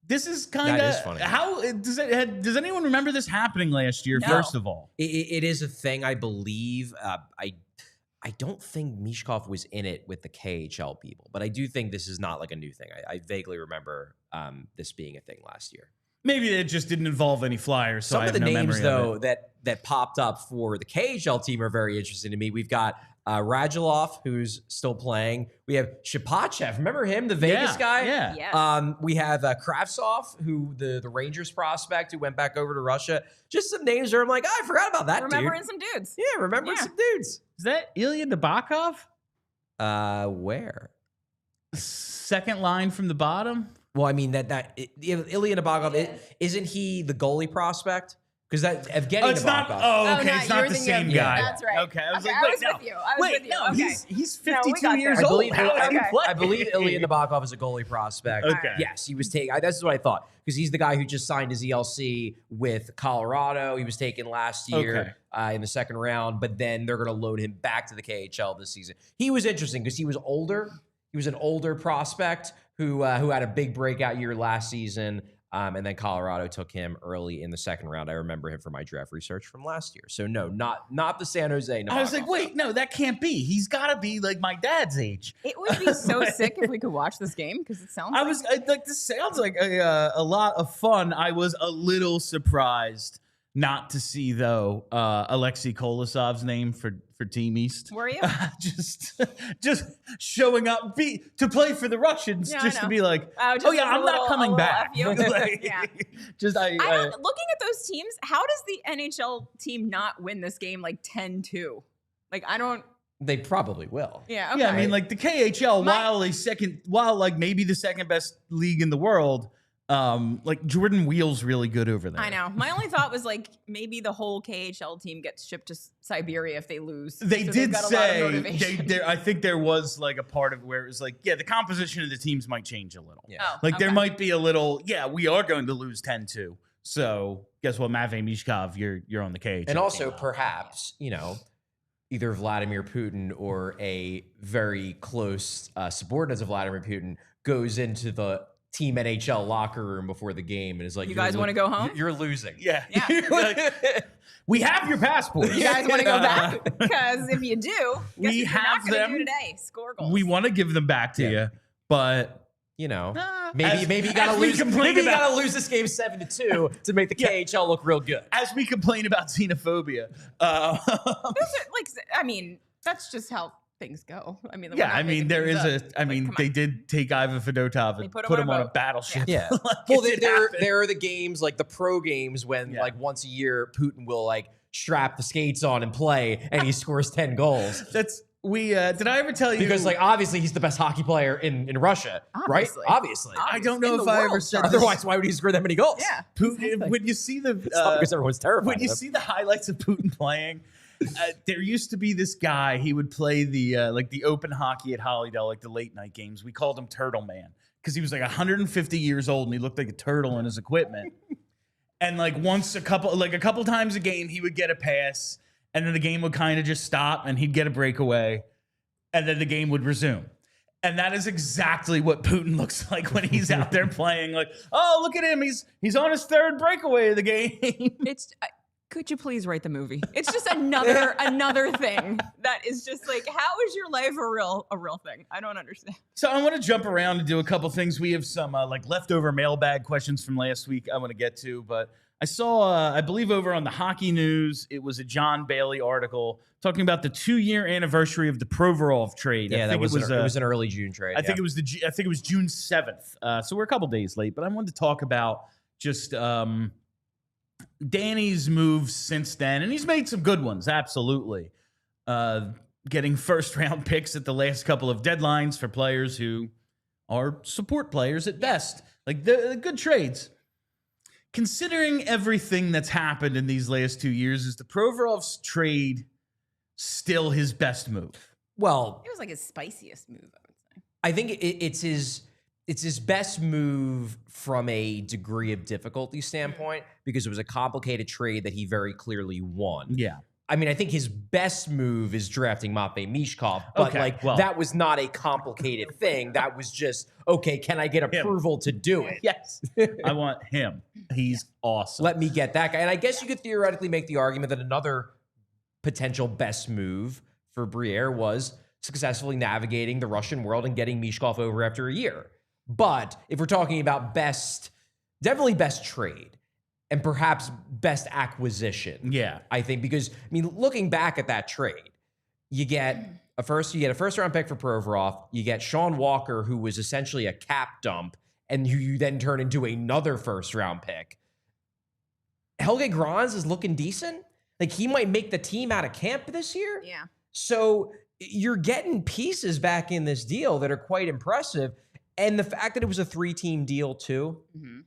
This is kind
That is
of
funny.
How does anyone remember this happening last year?
No.
First of all,
It is a thing, I believe. I don't think Michkov was in it with the KHL people, but I do think this is not like a new thing. I vaguely remember this being a thing last year.
maybe it just didn't involve any flyers. So
Some
I
of
have
the
no
names,
memory
though,
of it.
that popped up for the KHL team are very interesting to me. We've got Radulov, who's still playing. We have Shipachev. Remember him, the Vegas guy?
Yeah.
Yes.
We have Kravtsov, who the Rangers prospect who went back over to Russia. Just some names where I'm like, oh, I forgot about that
Remembering
dude.
some dudes.
Yeah, remembering
Yeah.
some dudes.
Is that Ilya Nabokov?
Where?
Second line from the bottom.
Well, I mean Ilya Nabokov, isn't he the goalie prospect? Because that Evgeny
it's not.
Nabokov.
Oh, okay.
no,
it's
you're
not the
thinking
same
of-
guy.
That's right.
Okay, I was
Okay,
like,
I
wait,
was
no,
with you. I was with you.
no,
Okay.
he's
No, we
52
got
years
there.
I
old.
believe,
How does he
okay.
play?
I believe Ilya Nabokov is a goalie prospect.
Okay.
Yes, he was taken. This is what I thought because he's the guy who just signed his ELC with Colorado. He was taken last year in the second round, but then they're going to load him back to the KHL this season. He was interesting because he was older. He was an older prospect who had a big breakout year last season. And then Colorado took him early in the second round. I remember him from my draft research from last year. So no, not the San Jose Nabokov.
I was like, wait, no, that can't be. He's got to be like my dad's age.
It would be so sick if we could watch this game because it sounds.
This sounds like a lot of fun. I was a little surprised not to see though Alexei Kolosov's name for Team East.
Were you?
just showing up to play for the Russians,
Yeah, I
just to
know.
be like,
Just
oh yeah,
a
I'm
little-
not coming
a little
back.
F you.
Like,
Yeah.
Just
I don't. Looking at those teams, how does the NHL team not win this game like 10-2? Like I don't.
They probably will.
Yeah. Okay.
Yeah, I mean, like the KHL,
My-
while like maybe the second best league in the world, like Jordan Wheel's really good over there.
I know. My only thought was like maybe the whole KHL team gets shipped to Siberia if they lose.
They
So they've
did
got a lot of
say
motivation.
I think there was like a part of it where it was like, yeah, the composition of the teams might change a little.
Yeah.
Oh,
Like there
okay.
might be a little, yeah, we are going to lose 10-2. So guess what, Matvei Michkov, you're on the KHL.
And also,
team.
perhaps, either Vladimir Putin or a very close subordinate of Vladimir Putin goes into the Team NHL locker room before the game and is like,
You guys wanna go home?
You're losing.
yeah,
Yeah.
Like, we have your passports.
You guys want to go back? Because if you do, guess
We
what you're
have
not gonna
them.
do today. Score goals.
We want to give them back to
Yeah.
you, but
Maybe you gotta lose. Maybe you gotta lose this game 7-2 to make the KHL look real good.
as we complain about xenophobia,
Those are, like, I mean, that's just how things go. I mean, we're
yeah,
not
I mean,
making
there
things
is
up.
I mean,
come
they
on.
did take Ivan Fedotov and
put
put
him
him
on
on
a
a
boat.
battleship.
Yeah.
Like,
Well,
it
there
happened.
are the games like the pro games when
Yeah.
like once a year Putin will like strap the skates on and play and he scores 10 goals
That's did I ever tell you
because like obviously he's the best hockey player in Russia,
Obviously.
right? Obviously.
I don't
in
know
the
if I ever
world,
said
Charles.
this.
Otherwise, why would he score that many goals?
Yeah.
Putin,
exactly.
when you see the
It's not because everyone's terrified.
when you
of him.
see the highlights of Putin playing, there used to be this guy. He would play the like the open hockey at Hollydale, like the late night games. We called him Turtle Man because he was like 150 years old and he looked like a turtle in his equipment. And like a couple times a game, he would get a pass, and then the game would kind of just stop, and he'd get a breakaway, and then the game would resume. And that is exactly what Putin looks like when he's out there playing. Like, oh, look at him. He's on his third breakaway of the game.
It's. Could you please write the movie? It's just another thing that is just like, how is your life a real thing? I don't understand.
So I want to jump around and do a couple things. We have some like leftover mailbag questions from last week I want to get to, but I saw, I believe over on the Hockey News, it was a John Bailey article talking about the 2-year anniversary of the Provorov trade.
Yeah,
I think
it was an early June trade.
I think it was June 7th. So we're a couple days late, but I wanted to talk about just Danny's moves since then, and he's made some good ones, absolutely. Getting first-round picks at the last couple of deadlines for players who are support players at best. Like, the good trades. Considering everything that's happened in these last 2 years, is the Provorov's trade still his best move?
Well,
It was like his spiciest move, I would say.
I think it's his best move from a degree of difficulty standpoint because it was a complicated trade that he very clearly won.
Yeah.
I mean, I think his best move is drafting Matvei Michkov, but
Okay, well.
that was not a complicated thing. That was just, okay, can I get approval to do it?
Yes. I want him. He's awesome.
Let me get that guy. And I guess you could theoretically make the argument that another potential best move for Briere was successfully navigating the Russian world and getting Michkov over after a year. But if we're talking about definitely best trade and perhaps best acquisition.
Yeah.
I think because, I mean, looking back at that trade, you get a first round pick for Provorov, you get Sean Walker, who was essentially a cap dump, and who you then turn into another first round pick. Helge Grans is looking decent. Like, he might make the team out of camp this year.
Yeah.
So you're getting pieces back in this deal that are quite impressive. And the fact that it was a 3-team deal too,
Mm-hmm.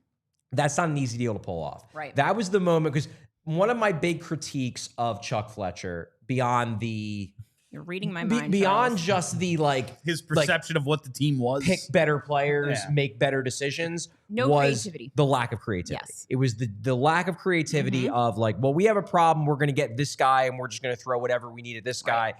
that's not an easy deal to pull off.
Right.
That was the moment because one of my big critiques of Chuck Fletcher beyond the
You're reading my mind.
beyond
Charles.
just the
His perception of what the team was.
pick better players,
Yeah.
make better decisions.
No
was
creativity.
The lack of creativity.
Yes.
It was the lack of creativity of like, well, we have a problem. We're going to get this guy and we're just going to throw whatever we need at this guy.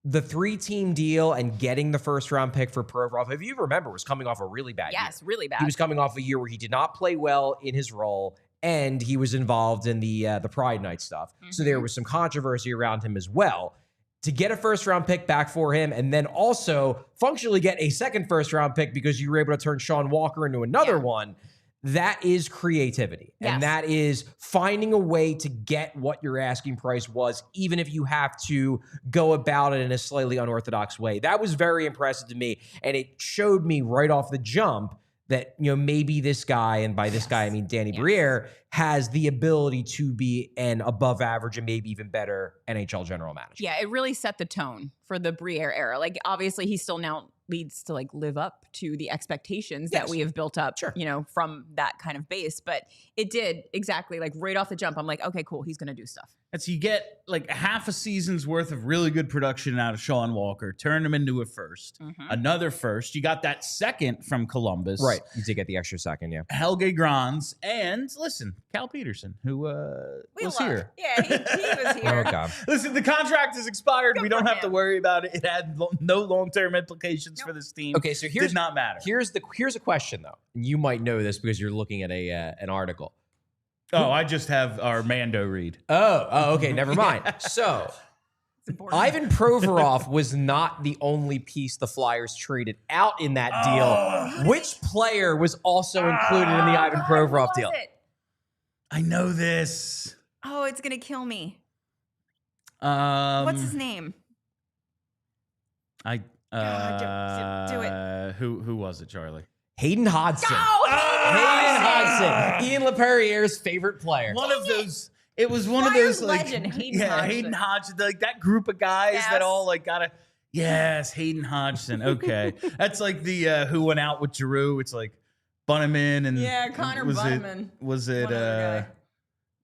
The 3-team deal and getting the first-round pick for Provorov, if you remember, was coming off a really bad year.
Yes, really bad.
He was coming off a year where he did not play well in his role, and he was involved in the Pride Night stuff. So there was some controversy around him as well. To get a first-round pick back for him, and then also functionally get a second first-round pick because you were able to turn Sean Walker into another one, that is creativity. And that is finding a way to get what your asking price was, even if you have to go about it in a slightly unorthodox way. That was very impressive to me. And it showed me right off the jump that, you know, maybe this guy, and by this guy, I mean Danny Briere, has the ability to be an above average and maybe even better NHL general manager.
Yeah, it really set the tone for the Briere era. Like, obviously, he still now needs to like live up to the expectations that we have built up, you know, from that kind of base. But it did exactly like right off the jump. I'm like, okay, cool. He's going to do stuff.
And so you get like half a season's worth of really good production out of Sean Walker, turn him into a first, another first. You got that second from Columbus.
Right. You did get the extra second, yeah.
Helge Grans, and listen, Cal Peterson, who was here.
Yeah, he was here.
Oh, God.
Listen, the contract is expired. We don't
for
have to
him.
worry about it. It had no long-term implications for this team.
Okay, so here's
did not matter.
Here's a question though. And you might know this because you're looking at an article.
Oh, I just have our Mando read.
Oh, okay, never mind. So Ivan Provorov was not the only piece the Flyers traded out in that deal. Which player was also included in the Ivan Provorov deal?
I know this.
Oh, it's going to kill me.
What's
What's his name?
I
God, do it.
Who was it, Charlie?
Hayden Hodgson.
Oh,
Hayden Hodgson. Ian LaPerriere's favorite player.
One of those. It was one
Flyers
of those like
legend, Hayden Hodgson.
Hayden Hodgson, like that group of guys
Yes.
that all like gotta. Yes, Hayden Hodgson. Okay, that's like the who went out with Giroux. It's like Bunneman and
Connor
was
Bunneman.
Was
One
it
other guy.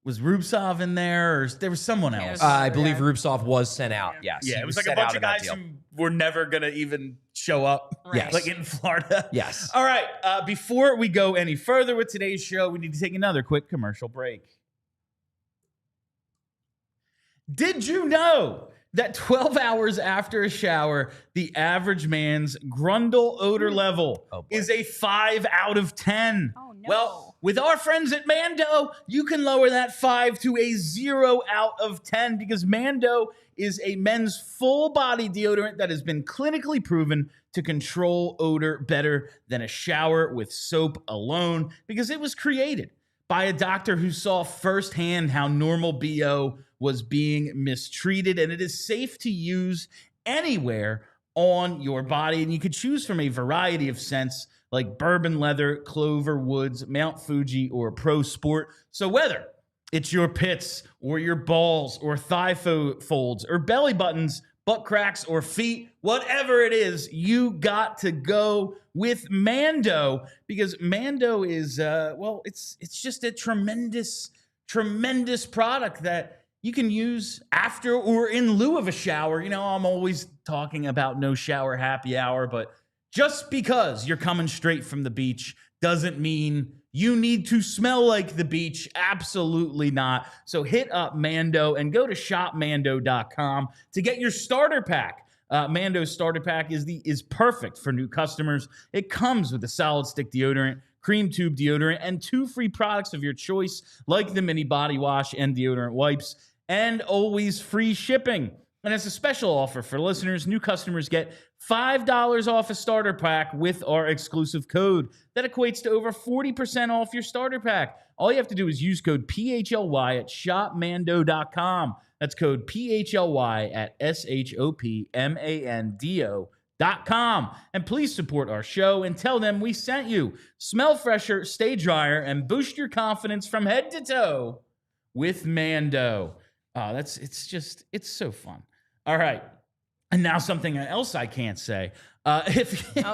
was Rubtsov in there, or there was someone else?
I believe Rubtsov was sent out. Yes.
Yeah,
he
it was like a
sent
bunch
out
of
in that
guys
deal.
who were never gonna even show up.
Right.
Yes.
Like in Florida.
Yes.
All right. Before we go any further with today's show, we need to take another quick commercial break. Did you know that 12 hours after a shower, the average man's Grundle odor level is a 5 out of 10?
Oh, no.
Well, with our friends at Mando, you can lower that 5 to a 0 out of 10 because Mando is a men's full body deodorant that has been clinically proven to control odor better than a shower with soap alone because it was created by a doctor who saw firsthand how normal BO was being mistreated, and it is safe to use anywhere on your body. And you could choose from a variety of scents like bourbon leather, clover woods, Mount Fuji, or Pro Sport. So whether it's your pits or your balls or thigh folds or belly buttons, butt cracks or feet, whatever it is, you got to go with Mando because Mando is, it's just a tremendous product that you can use after or in lieu of a shower. You know, I'm always talking about no shower happy hour, but just because you're coming straight from the beach doesn't mean you need to smell like the beach. Absolutely not. So hit up Mando and go to shopmando.com to get your starter pack. Mando's starter pack is perfect for new customers. It comes with a solid stick deodorant, cream tube deodorant, and 2 free products of your choice, like the mini body wash and deodorant wipes, and always free shipping. And as a special offer for listeners, new customers get $5 off a starter pack with our exclusive code. That equates to over 40% off your starter pack. All you have to do is use code PHLY at shopmando.com. That's code PHLY at shopmando.com. And please support our show and tell them we sent you. Smell fresher, stay drier, and boost your confidence from head to toe with Mando. It's so fun. All right. And now something else I can't say.
Oh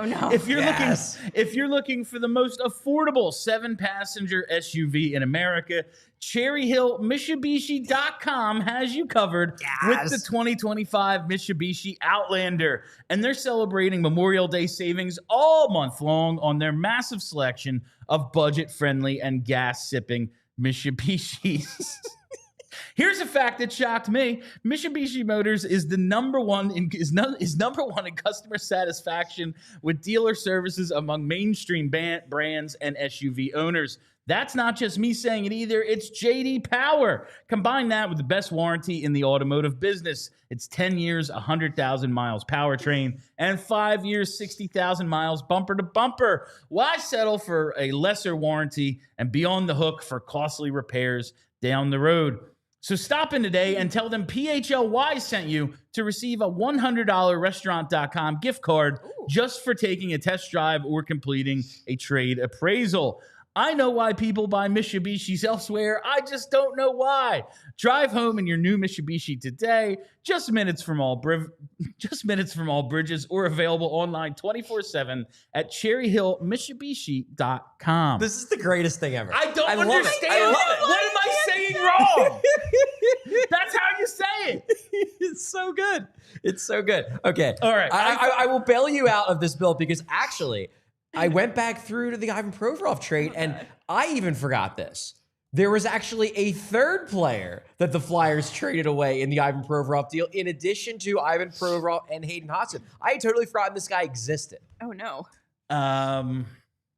no!
If you're looking for the most affordable 7-passenger SUV in America, Cherry Hill Mitsubishi.com has you covered with the 2025 Mitsubishi Outlander, and they're celebrating Memorial Day savings all month long on their massive selection of budget-friendly and gas-sipping Mitsubishis. Here's a fact that shocked me. Mitsubishi Motors is number one in customer satisfaction with dealer services among mainstream brands and SUV owners. That's not just me saying it either. It's J.D. Power. Combine that with the best warranty in the automotive business. It's 10 years, 100,000 miles powertrain, and 5 years, 60,000 miles bumper to bumper. Why settle for a lesser warranty and be on the hook for costly repairs down the road? So stop in today and tell them PHLY sent you to receive a $100 restaurant.com gift card just for taking a test drive or completing a trade appraisal. I know why people buy Mitsubishis elsewhere. I just don't know why. Drive home in your new Mitsubishi today. Just minutes from all bridges, or available online 24/7 at cherryhillmitsubishi.com.
This is the greatest thing ever.
I don't understand
it.
What am I saying wrong? That's how you say it.
It's so good. It's so good. Okay.
All right.
I will bail you out of this, Bill, because actually, I went back through to the Ivan Provorov trade, and I even forgot this. There was actually a third player that the Flyers traded away in the Ivan Provorov deal, in addition to Ivan Provorov and Hayden Hodgson. I had totally forgotten this guy existed.
Oh no.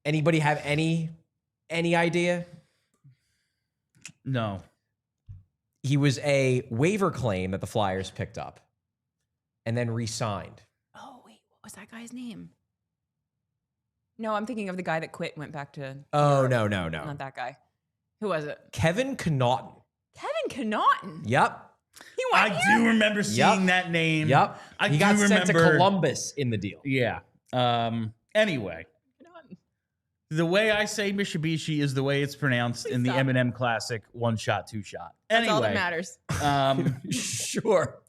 Anybody have any idea?
No.
He was a waiver claim that the Flyers picked up and then re-signed.
Oh wait, what was that guy's name? No, I'm thinking of the guy that quit and went back to.
Oh, no.
Not that guy. Who was it?
Kevin Connaughton.
Kevin Connaughton.
Yep.
He went
I do remember seeing that name.
Yep. He got sent to Columbus in the deal.
Yeah. Anyway, the way I say Mitsubishi is the way it's pronounced in the Eminem classic One Shot, Two Shot.
That's all that matters.
Sure.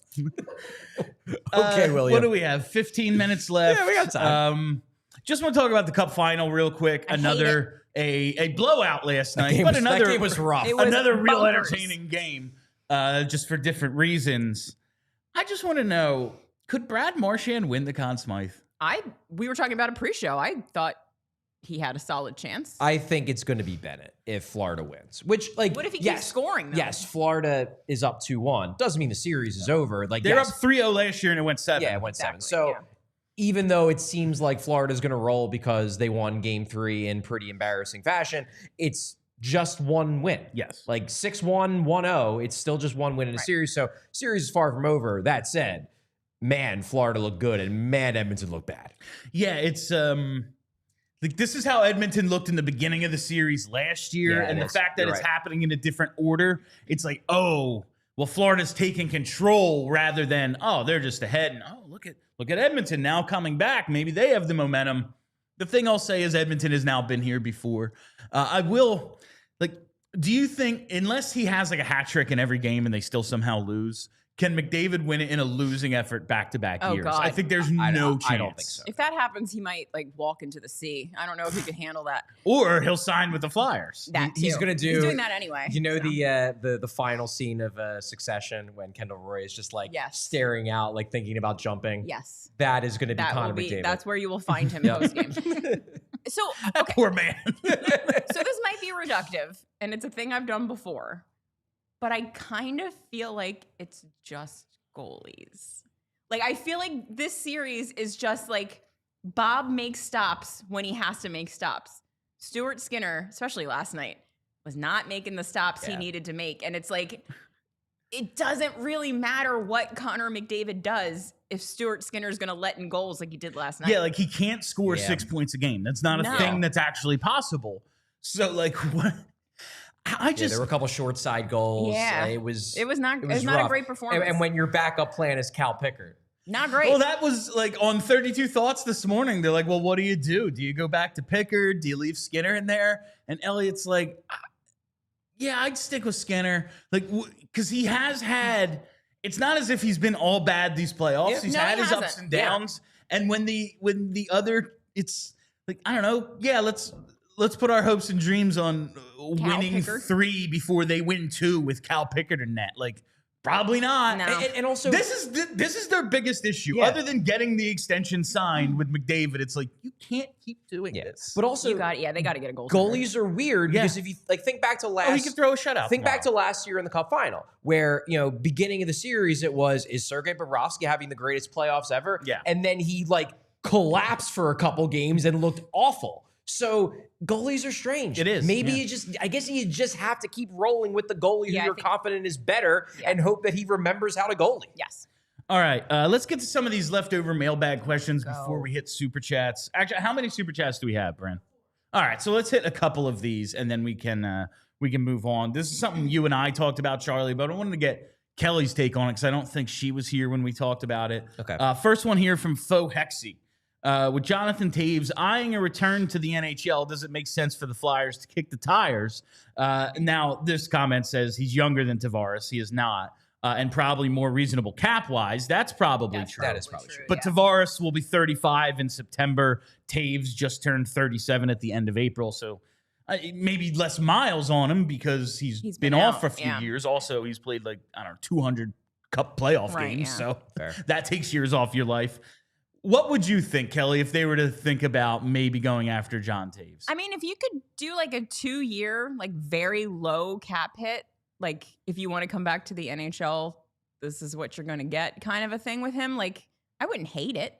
Okay, William.
What do we have? 15 minutes left.
Yeah, we got time.
Just want to talk about the Cup Final real quick. Another a blowout last night, but
that game was rough.
Another real entertaining game, just for different reasons. I just want to know, could Brad Marchand win the Conn Smythe?
We were talking about a pre-show. I thought he had a solid chance.
I think it's going to be Bennett if Florida wins. Which, like,
what if he keeps scoring, though?
Yes, Florida is up 2-1. Doesn't mean the series is over. Like,
they're up 3-0 last year and it went 7.
Yeah, it went 7. So even though it seems like Florida's going to roll because they won Game 3 in pretty embarrassing fashion, it's just one win.
Yes.
Like 6-1, 1-0, it's still just one win in a series. So series is far from over. That said, man, Florida looked good, and man, Edmonton looked bad.
Yeah, it's like this is how Edmonton looked in the beginning of the series last year, and the fact that it's happening in a different order, it's like, oh, well, Florida's taking control rather than, oh, they're just ahead, and oh, look at Edmonton now coming back. Maybe they have the momentum. The thing I'll say is Edmonton has now been here before. Do you think, unless he has like a hat trick in every game and they still somehow lose, can McDavid win it in a losing effort back-to-back years?
God.
I think there's no chance.
I don't think so.
If that happens, he might like walk into the sea. I don't know if he could handle that.
Or he'll sign with the Flyers.
He's going to do.
He's doing that anyway.
You know the final scene of Succession when Kendall Roy is just like staring out, like thinking about jumping.
Yes,
that is going to be Connor McDavid.
That's where you will find him post game. So
that poor man.
So this might be reductive, and it's a thing I've done before. But I kind of feel like it's just goalies. Like, I feel like this series is just like Bob makes stops when he has to make stops. Stuart Skinner, especially last night, was not making the stops he needed to make. And it's like, it doesn't really matter what Connor McDavid does if Stuart Skinner's going to let in goals like he did last night.
Yeah, like he can't score 6 points a game. That's not a thing that's actually possible. So, like, what?
There were a couple short side goals.
Yeah,
it was
not a great performance.
And when your backup plan is Cal Pickard,
not great.
Well, that was like on 32 Thoughts this morning. They're like, "Well, what do you do? Do you go back to Pickard? Do you leave Skinner in there?" And Elliott's like, "Yeah, I'd stick with Skinner, like because he has had it's not as if he's been all bad these playoffs.
Yeah.
He's
No,
had
he
his ups
hasn't.
and downs. And when the other, it's like, I don't know. Yeah, let's put our hopes and dreams on winning
Pickard.
3 before they win 2 with Cal Pickard in net. Like, probably not.
No.
And also,
This is their biggest issue.
Yeah.
Other than getting the extension signed with McDavid, it's like, you can't keep doing this.
but also,
they got to get a goal.
goalies are weird
Yeah.
because if you like think back to last,
he could throw a shutout.
think back to last year in the Cup Final, where beginning of the series it was is Sergei Bobrovsky having the greatest playoffs ever,
Yeah.
and then he like collapsed for a couple games and looked awful. So goalies are strange.
It is,
Maybe
yeah.
I guess you just have to keep rolling with the goalie
Yeah, I
who you're
think-
confident is better and hope that he remembers how to goalie.
Yes.
All right, let's get to some of these leftover mailbag questions
Go.
before we hit super chats. Actually, how many super chats do we have, Brent? All right, so let's hit a couple of these, and then we can move on. This is something you and I talked about, Charlie, but I wanted to get Kelly's take on it because I don't think she was here when we talked about it.
Okay.
First one here from Faux Hexy. With Jonathan Taves eyeing a return to the NHL, does it make sense for the Flyers to kick the tires? Now, this comment says he's younger than Tavares. He is not. And probably more reasonable cap-wise. That's probably true.
That is probably true.
But Tavares will be 35 in September. Taves just turned 37 at the end of April. So maybe less miles on him because he's been off
out,
for a few
yeah.
years. Also, he's played 200 Cup playoff
Right,
games.
yeah.
So
Fair.
that takes years off your life. What would you think, Kelly, if they were to think about maybe going after John Taves?
I mean, if you could do like a 2-year, very low cap hit, if you want to come back to the NHL, this is what you're going to get kind of a thing with him. I wouldn't hate it.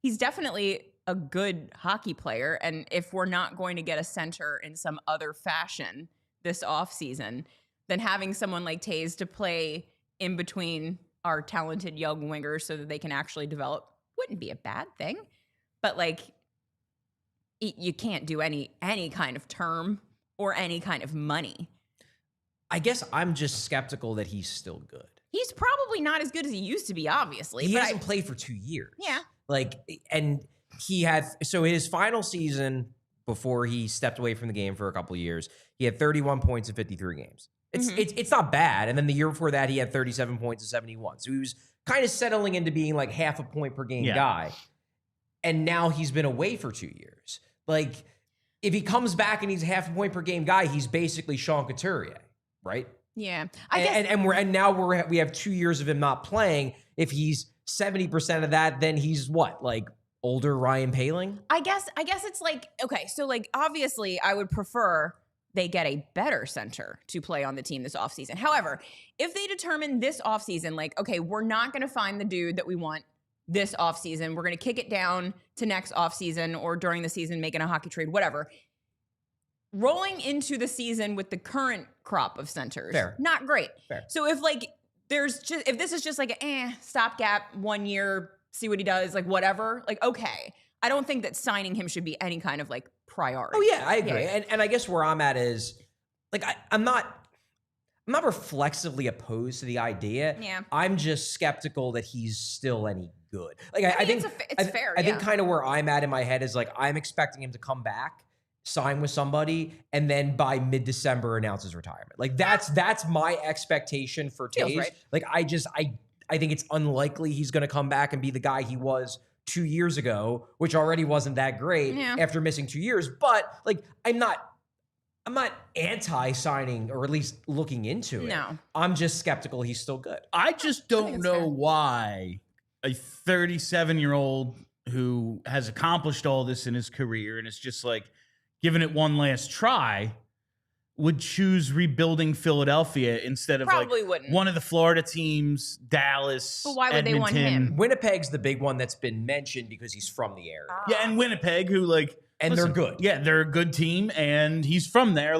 He's definitely a good hockey player. And if we're not going to get a center in some other fashion this offseason, then having someone like Taves to play in between our talented young wingers so that they can actually develop wouldn't be a bad thing. But you can't do any kind of term or any kind of money.
I guess I'm just skeptical that he's still good.
He's probably not as good as he used to be, obviously.
He
but
hasn't played for 2 years.
Yeah.
And he had, so his final season before he stepped away from the game for a couple of years, he had 31 points in 53 games. It's not bad. And then the year before that, he had 37 points in 71. So he was kind of settling into being half a point per game guy. And now he's been away for 2 years. If he comes back and he's half a point per game guy, he's basically Sean Couturier, right?
Yeah. I guess
And now we have 2 years of him not playing. If he's 70% of that, then he's what? Older Ryan Poehling?
I guess it's okay, so obviously I would prefer they get a better center to play on the team this offseason. However, if they determine this offseason, okay, we're not going to find the dude that we want this offseason, we're going to kick it down to next offseason or during the season, making a hockey trade, whatever. Rolling into the season with the current crop of centers,
Fair.
not great.
Fair.
So if if this is just a stopgap 1 year, see what he does, whatever, okay. I don't think that signing him should be any kind of priority.
Oh yeah, I agree.
Yeah.
And I guess where I'm at is I'm not reflexively opposed to the idea.
Yeah.
I'm just skeptical that he's still any good. I think
it's fair.
I think kind of where I'm at in my head is I'm expecting him to come back, sign with somebody, and then by mid-December announce his retirement. That's my expectation for
Feels
Taves.
right.
I think it's unlikely he's going to come back and be the guy he was 2 years ago, which already wasn't that great after missing 2 years. But I'm not anti-signing or at least looking into it.
No.
I'm just skeptical he's still good.
I just don't
it's
know
fair.
why a 37-year-old who has accomplished all this in his career and is just giving it one last try would choose rebuilding Philadelphia instead of
Probably wouldn't.
one of the Florida teams, Dallas,
But why would they want
Edmonton.
him?
Winnipeg's the big one that's been mentioned because he's from the area.
Yeah, and Winnipeg, who
And they're good.
Yeah, they're a good team, and he's from there.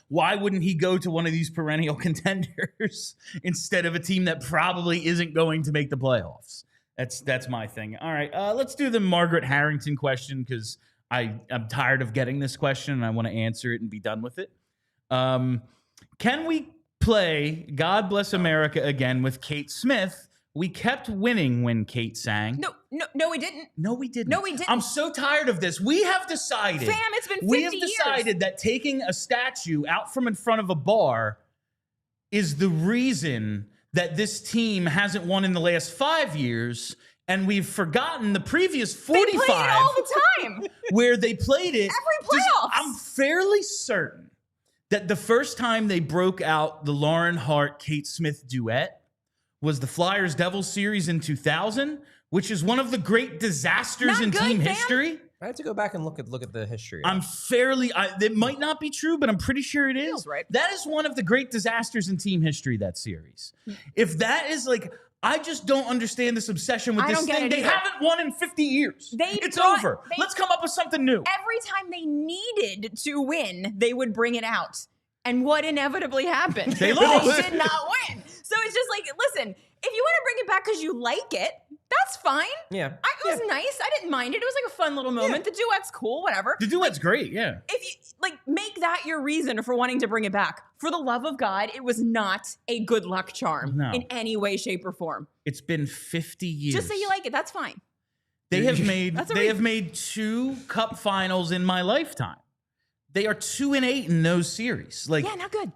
Why wouldn't he go to one of these perennial contenders instead of a team that probably isn't going to make the playoffs? That's my thing. All right, let's do the Margaret Harrington question because I'm tired of getting this question and I want to answer it and be done with it. Can we play God Bless America again with Kate Smith? We kept winning when Kate sang.
No, we didn't.
No, we didn't.
No, we didn't.
I'm so tired of this. We have decided.
Fam, it's been 50
We have
years.
decided that taking a statue out from in front of a bar is the reason that this team hasn't won in the last 5 years, and we've forgotten the previous 45
They play it all the time.
where they played it.
Every playoffs.
I'm fairly certain that the first time they broke out the Lauren Hart-Kate Smith duet was the Flyers-Devils series in 2000, which is one of the great disasters
Not
in
good,
team
fam.
history.
I have to go back and look at the history.
It might not be true, but I'm pretty sure it is.
Feels right.
That is one of the great disasters in team history, that series. If that is like, I just don't understand this obsession with
I
this
don't get
thing.
it
They
either.
haven't won in 50 years. It's
brought-
over.
they-
Let's come up with something new.
Every time they needed to win, they would bring it out. And what inevitably happened?
They lost.
They did not win. So it's just like, listen, if you want to bring it back because you like it, that's fine.
yeah.
It was nice. I didn't mind it. It was like a fun little moment. The duet's cool, whatever.
The duet's great, yeah.
If you make that your reason for wanting to bring it back. For the love of God, it was not a good luck charm in any way, shape, or form.
It's been 50 years.
Just say you like it. That's fine.
They have made
That's a
they
reason.
have made 2 cup finals in my lifetime. They are 2-8 in those series. Like,
Yeah, not good.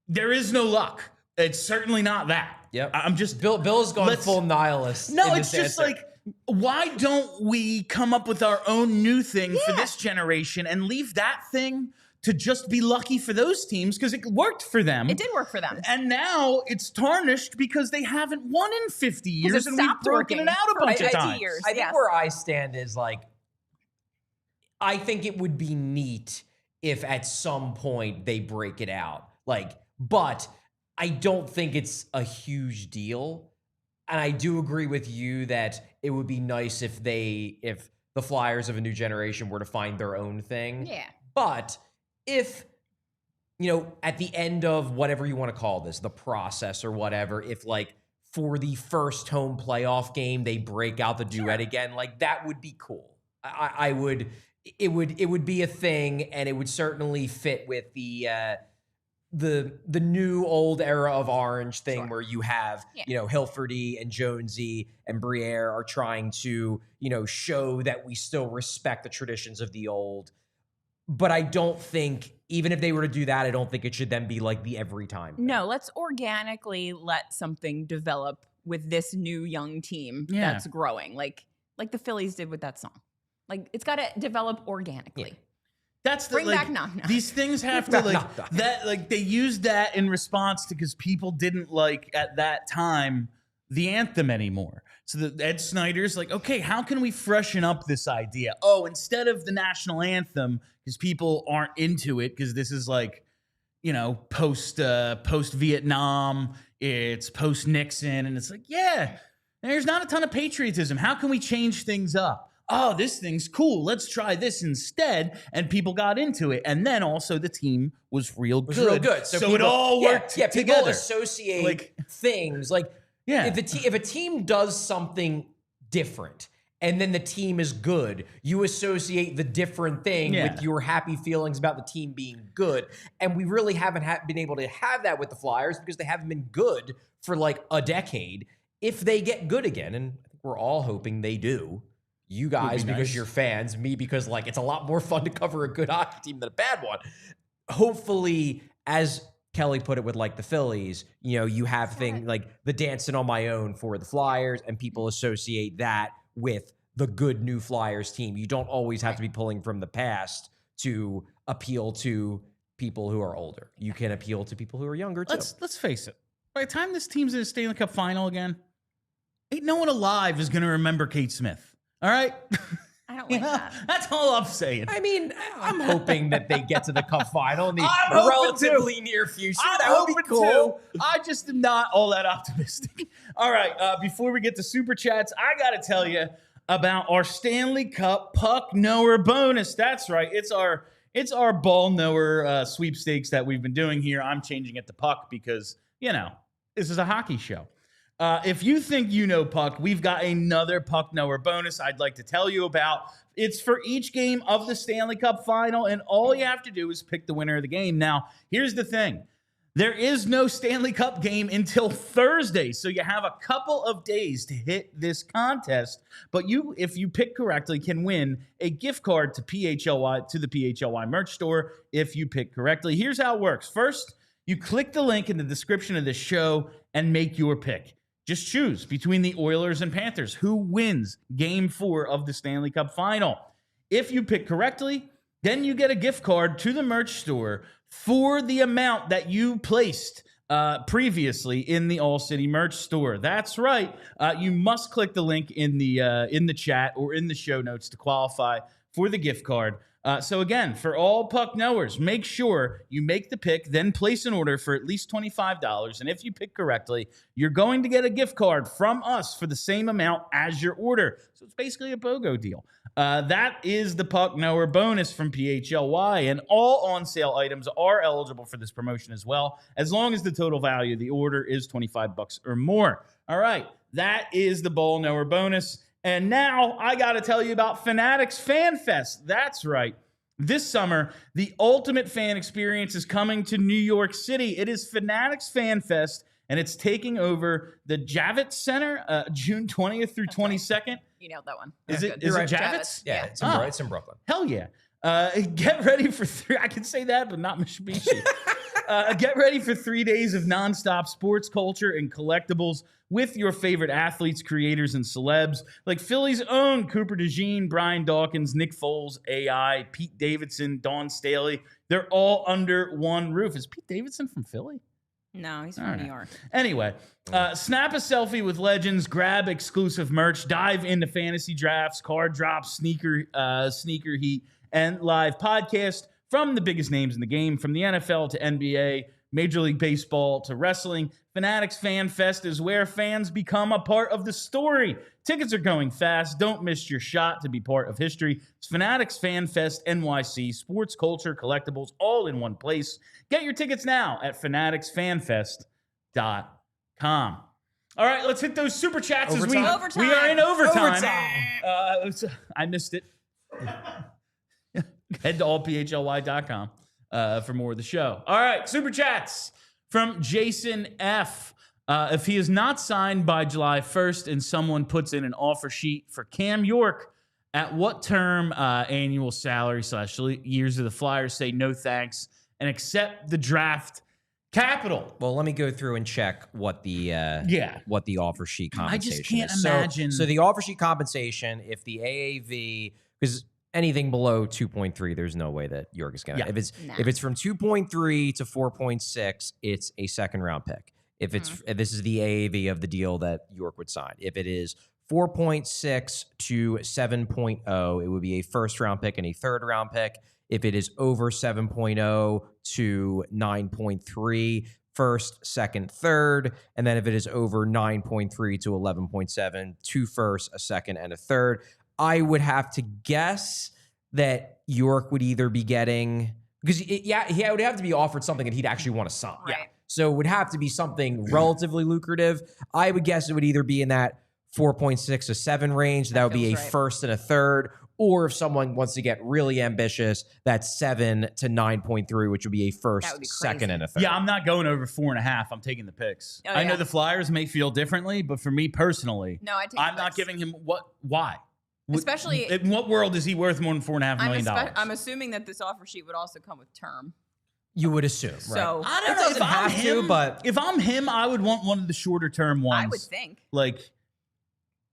there is no luck. It's certainly not that.
Yep.
I'm just
Bill's gone
Let's-
full nihilist.
No,
in
it's
this
just
answer.
like, why don't we come up with our own new thing for
Yeah.
this generation and leave that thing to just be lucky for those teams because it worked for them.
It did work for them.
And now it's tarnished because they haven't won in 50 years
it
and we've
stopped
broken
working
it out a
for
bunch of
50
times.
years.
I think
Yes.
where I stand is like, I think it would be neat if at some point they break it out. Like, but I don't think it's a huge deal. And I do agree with you that it would be nice if the Flyers of a new generation were to find their own thing.
Yeah.
But if, at the end of whatever you want to call this, the process or whatever, if like for the first home playoff game, they break out the duet again, like that would be cool. It would be a thing, and it would certainly fit with the new old era of Orange thing where you have, Hilferty and Jonesy and Briere are trying to, show that we still respect the traditions of the old. But I don't think, even if they were to do that, I don't think it should then be like the every time thing.
No, let's organically let something develop with this new young team
Yeah.
that's growing, like the Phillies did with that song. Like, it's got to develop organically.
Yeah. That's the
Bring back Knock Knock.
These things have to
Knock Knock.
they used that in response to because people didn't like at that time the anthem anymore. So Ed Snyder's like, okay, how can we freshen up this idea? Oh, instead of the national anthem, because people aren't into it, because this is like, post Vietnam, it's post Nixon, and it's like, yeah, there's not a ton of patriotism. How can we change things up? Oh, this thing's cool. Let's try this instead. And people got into it. And then also the team was real good.
Real good.
So
people,
it all worked
People
together.
associate
Like-
things like
Yeah.
if a team does something different and then the team is good, you associate the different thing
Yeah.
with your happy feelings about the team being good. And we really haven't been able to have that with the Flyers because they haven't been good for like a decade. If they get good again, and I think we're all hoping they do. You guys,
be
because
nice.
you're fans, me, because like it's a lot more fun to cover a good hockey team than a bad one. Hopefully, as Kelly put it with like the Phillies, you have things like the dancing on my own for the Flyers, and people associate that with the good new Flyers team. You don't always have to be pulling from the past to appeal to people who are older. You can appeal to people who are younger too.
Let's face it. By the time this team's in a Stanley Cup final again, ain't no one alive is going to remember Kate Smith. All right?
I don't like that.
That's all I'm saying.
I mean, I'm hoping that they get to the Cup final in the
I'm hoping
relatively near future.
I'm
That would be
hoping
cool.
to. I just am not all that optimistic. All right, before we get to Super Chats, I got to tell you about our Stanley Cup Puck Knower bonus. That's right. It's our ball knower sweepstakes that we've been doing here. I'm changing it to puck because, this is a hockey show. If you think you know puck, we've got another puck knower bonus I'd like to tell you about. It's for each game of the Stanley Cup Final, and all you have to do is pick the winner of the game. Now, here's the thing. There is no Stanley Cup game until Thursday, so you have a couple of days to hit this contest. But you, if you pick correctly, can win a gift card to PHLY, to the PHLY merch store if you pick correctly. Here's how it works. First, you click the link in the description of this show, and make your pick. Just choose between the Oilers and Panthers. Who wins Game 4 of the Stanley Cup Final? If you pick correctly, then you get a gift card to the merch store for the amount that you placed previously in the ALLCITY merch store. That's right. You must click the link in the chat or in the show notes to qualify for the gift card. So again, for all puck knowers, make sure you make the pick, then place an order for at least $25. And if you pick correctly, you're going to get a gift card from us for the same amount as your order. So it's basically a BOGO deal. That is the puck knower bonus from PHLY, and all on-sale items are eligible for this promotion as well, as long as the total value of the order is $25 or more. All right, that is the ball knower bonus. And now I got to tell you about Fanatics Fan Fest. That's right. This summer, the ultimate fan experience is coming to New York City. It is Fanatics Fan Fest, and it's taking over the Javits Center June 20th through 22nd.
You nailed that one.
Is it Javits?
Yeah, it's in Brooklyn.
Hell yeah. Get ready for I can say that, but not Mitsubishi. Get ready for 3 days of nonstop sports culture and collectibles with your favorite athletes, creators, and celebs like Philly's own Cooper DeJean, Brian Dawkins, Nick Foles, AI, Pete Davidson, Dawn Staley. They're all under one roof. Is Pete Davidson from Philly?
No, he's from New York.
Anyway, snap a selfie with legends, grab exclusive merch, dive into fantasy drafts, card drops, sneaker heat, and live podcast from the biggest names in the game, from the NFL to NBA, Major League Baseball to wrestling. Fanatics Fan Fest is where fans become a part of the story. Tickets are going fast. Don't miss your shot to be part of history. It's Fanatics Fan Fest NYC, sports, culture, collectibles, all in one place. Get your tickets now at fanaticsfanfest.com. All right, let's hit those super chats as we are in overtime. I missed it. Head to allphly.com for more of the show. All right, super chats from Jason F. If he is not signed by July 1st and someone puts in an offer sheet for Cam York, at what term, annual salary / years of the Flyers say no thanks and accept the draft capital?
Well, let me go through and check what the offer sheet compensation
I just can't
is.
imagine.
So the offer sheet compensation, if the AAV, because anything below 2.3, there's no way that York is going to. If it's from 2.3 to 4.6, it's a second round pick. If this is the AAV of the deal that York would sign. If it is 4.6 to 7.0, it would be a first round pick and a third round pick. If it is over 7.0 to 9.3, first, second, third. And then if it is over 9.3 to 11.7, two firsts, a second, and a third. I would have to guess that York would either be getting, because he would have to be offered something that he'd actually want to sign.
Right.
Yeah. So it would have to be something relatively lucrative. I would guess it would either be in that 4.6 to 7 range. That would be a first and a third. Or if someone wants to get really ambitious, that's 7 to 9.3, which would be a first, second, and a third.
Yeah, I'm not going over 4.5. I'm taking the picks. I know the Flyers may feel differently, but for me personally, I'm not giving him why?
Especially
in what world is he worth more than $4.5 million?
I'm assuming that this offer sheet would also come with term.
You would assume,
so,
right?
I don't know. If I'm him, I would want one of the shorter term ones.
I would think.
Like,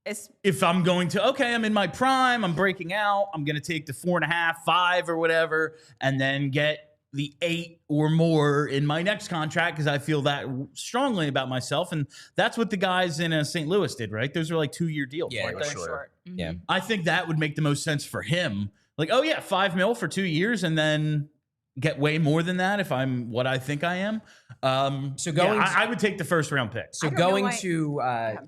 if I'm going to, I'm in my prime, I'm breaking out, I'm going to take the 4.5, 5 or whatever, and then get the 8 or more in my next contract because I feel that strongly about myself. And that's what the guys in St. Louis did, right? Those are like 2-year deals.
Yeah,
right?
short. Mm-hmm. Yeah.
I think that would make the most sense for him. Like, $5 million for 2 years and then get way more than that if I'm what I think I am. I would take the first round pick.
So going to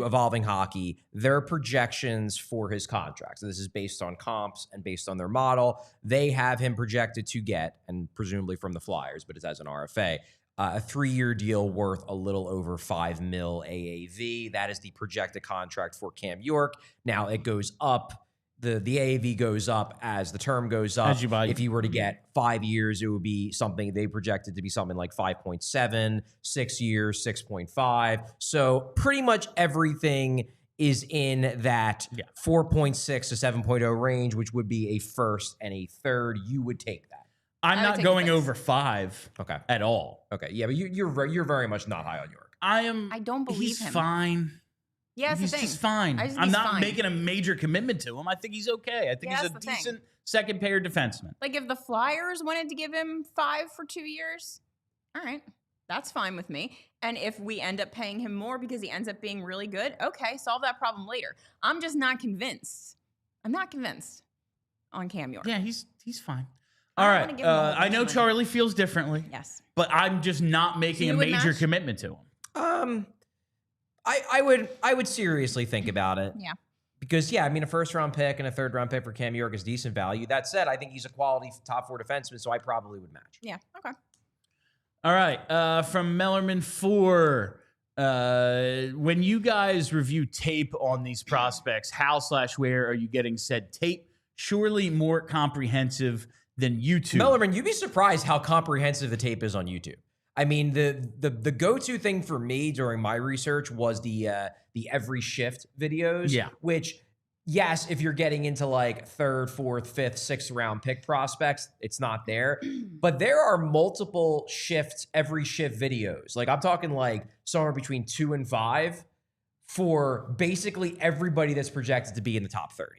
Evolving Hockey, their projections for his contract. So this is based on comps and based on their model. They have him projected to get, and presumably from the Flyers, but it's as an RFA, a 3-year deal worth a little over $5 million AAV. That is the projected contract for Cam York. Now it goes up. The AAV goes up as the term goes up. If you were to get 5 years, it would be something they projected to be something like 5.7, 6 years, 6.5. So pretty much everything is in that 4.6 to 7.0 range, which would be a first and a third. You would take that.
I'm not going over 5 at all.
Okay. Yeah, but you're very much not high on York.
I don't believe
he's
him.
fine.
Yeah, that's
He's
the thing.
just fine.
I just think
I'm
he's
not
fine.
making a major commitment to him. I think he's okay. I think
Yeah,
he's a
that's the thing.
decent second pair defenseman.
Like if the Flyers wanted to give him 5 for 2 years, all right, that's fine with me. And if we end up paying him more because he ends up being really good, okay, solve that problem later. I'm just not convinced. I'm not convinced on Cam York.
Yeah, he's fine.
I
All
don't
right.
wanna give him a whole
I
bunch
know
of money.
Charlie feels differently.
Yes.
But I'm just not making
you
a
would
major
match?
commitment to him.
I would seriously think about it.
Yeah.
Because, yeah, I mean, a first-round pick and a third-round pick for Cam York is decent value. That said, I think he's a quality top 4 defenseman, so I probably would match.
Yeah. Okay.
All right. From Mellerman 4. When you guys review tape on these prospects, how/where are you getting said tape? Surely more comprehensive than YouTube.
Mellerman, you'd be surprised how comprehensive the tape is on YouTube. I mean, the go-to thing for me during my research was the every shift videos.
Yeah.
Which, yes, if you're getting into like 3rd, 4th, 5th, 6th round pick prospects, it's not there. But there are multiple shifts, every shift videos. Like I'm talking like somewhere between 2 and 5 for basically everybody that's projected to be in the top 30.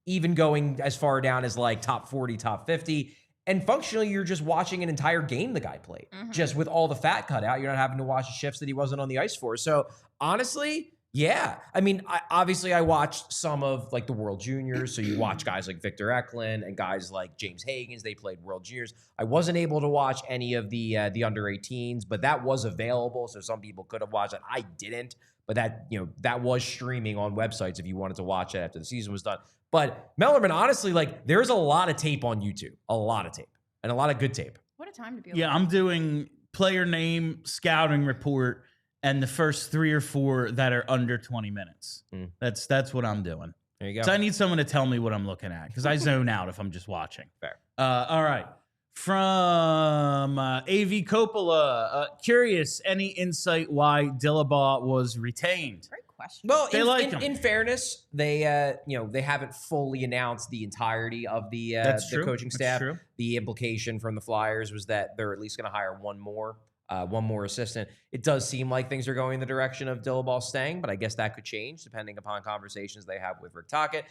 Even going as far down as like top 40, top 50. And functionally, you're just watching an entire game the guy played, just with all the fat cut out. You're not having to watch the shifts that he wasn't on the ice for. So honestly, yeah. I mean, I watched some of like the World Juniors. So you watch guys like Victor Eklund and guys like James Hagens. They played World Juniors. I wasn't able to watch any of the under 18s, but that was available. So some people could have watched it. I didn't, but that was streaming on websites if you wanted to watch it after the season was done. But Mellerman, honestly, like there's a lot of tape on YouTube, a lot of tape and a lot of good tape.
What a time to be alive.
Yeah, I'm doing player name, scouting report, and the first 3 or 4 that are under 20 minutes. That's what I'm doing.
There you go.
So I need someone to tell me what I'm looking at because I zone out if I'm just watching.
Fair.
All right. From AV Coppola, curious, any insight why Dillabaugh was retained?
Great question.
Well,
They like him.
in fairness, they they haven't fully announced the entirety of the coaching staff.
That's true.
The implication from the Flyers was that they're at least going to hire one more assistant. It does seem like things are going in the direction of Dillabaugh staying, but I guess that could change depending upon conversations they have with Rick Tocchet.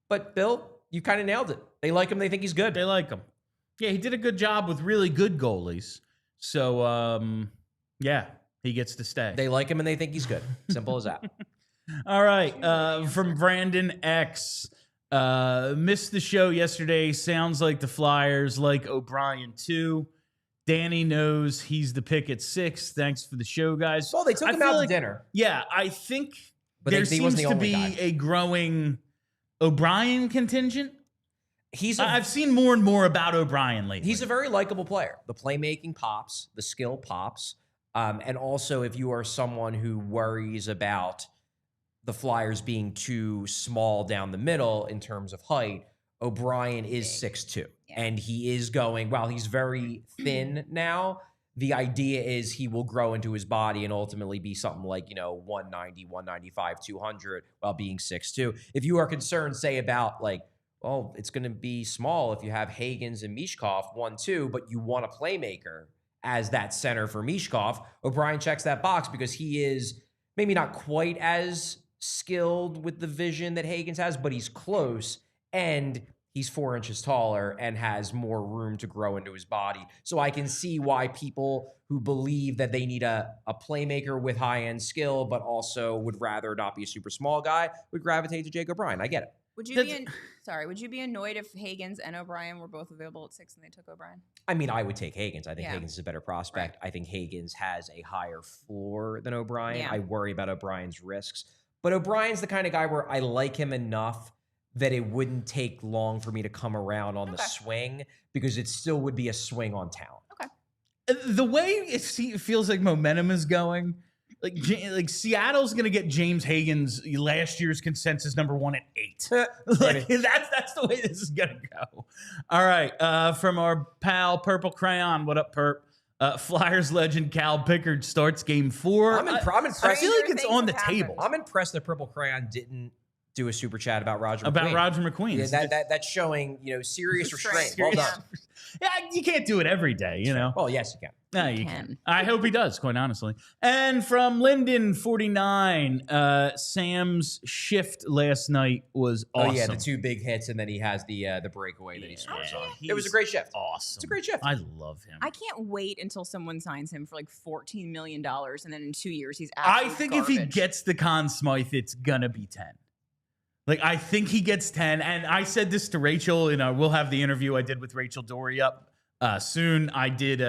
But Bill, you kind of nailed it. They like him. They think he's good.
They like him. Yeah, he did a good job with really good goalies. So, yeah, he gets to stay.
They like him and they think he's good. Simple as that.
All right. From Brandon X. Missed the show yesterday. Sounds like the Flyers like O'Brien too. Danny knows he's the pick at 6. Thanks for the show, guys.
Well, they took him out to dinner.
Yeah, I think
But
there
he
seems
wasn't the
to
only
be
guy.
a growing O'Brien contingent.
I've
I've seen more and more about O'Brien lately.
He's a very likable player. The playmaking pops, the skill pops. And also, if you are someone who worries about the Flyers being too small down the middle in terms of height, O'Brien is 6'2".
Yeah.
And he is going, while he's very thin now, the idea is he will grow into his body and ultimately be something like, 190, 195, 200 while being 6'2". If you are concerned, say, about like, well, it's going to be small if you have Hagens and Michkov 1-2, but you want a playmaker as that center for Michkov. O'Brien checks that box because he is maybe not quite as skilled with the vision that Hagens has, but he's close, and he's 4 inches taller and has more room to grow into his body. So I can see why people who believe that they need a playmaker with high-end skill, but also would rather not be a super small guy, would gravitate to Jake O'Brien. I get it.
Would you be annoyed if Hagens and O'Brien were both available at 6 and they took O'Brien?
I mean, I would take Hagens. I think
Yeah.
Hagens is a better prospect.
Right.
I think Hagens has a higher floor than O'Brien.
Yeah.
I worry about O'Brien's risks. But O'Brien's the kind of guy where I like him enough that it wouldn't take long for me to come around on the swing, because it still would be a swing on talent.
Okay.
The way it feels like momentum is going, like Seattle's gonna get James Hagens last year's consensus number 1 at 8. That's the way this is gonna go. All right, from our pal Purple Crayon. What up, Perp? Flyers legend Cal Pickard starts game 4.
I'm impressed.
I feel like it's on the
Things have
table.
I'm impressed that Purple Crayon didn't do a super chat about Roger
About
McQueen.
Roger McQueen.
Yeah, that's showing, serious restraint. Well done.
Yeah, you can't do it every day,
Well, yes, you can.
No, you can. I hope he does, quite honestly. And from Linden49, Sam's shift last night was awesome.
Oh, yeah, the 2 big hits, and then he has the breakaway that he scores on. It was a great shift.
Awesome.
It's a great shift.
I love him.
I can't wait until someone signs him for like $14 million, and then in 2 years he's
I
absolute
think
garbage.
if he gets the Conn Smythe, it's going to be 10. Like, I think he gets 10. And I said this to Rachel, we'll have the interview I did with Rachel Dory up soon. I did,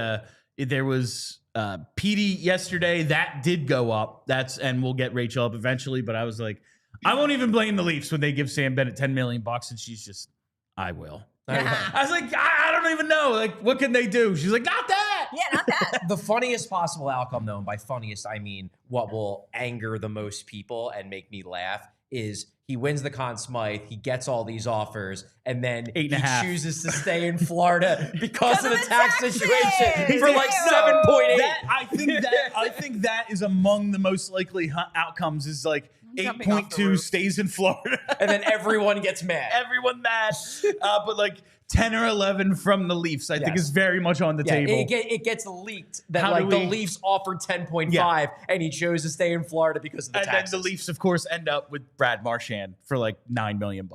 there was PD yesterday. That did go up. And we'll get Rachel up eventually. But I was like, I won't even blame the Leafs when they give Sam Bennett $10 million. And she's just, I will. I was like, I don't even know. Like, what can they do? She's like, not that.
Yeah, not that.
The funniest possible outcome, though, and by funniest, I mean what will anger the most people and make me laugh, is he wins the Conn Smythe, he gets all these offers, and then he chooses to stay in Florida because of the tax situation for like 7.8.
I think that is among the most likely outcomes is like 8.2 stays in Florida.
And then everyone gets mad.
Everyone mad. But like 10 or 11 from the Leafs, I think is very much on the table.
It gets leaked that the Leafs offered 10.5 and he chose to stay in Florida because of the taxes.
And then the Leafs, of course, end up with Brad Marchand for like $9 million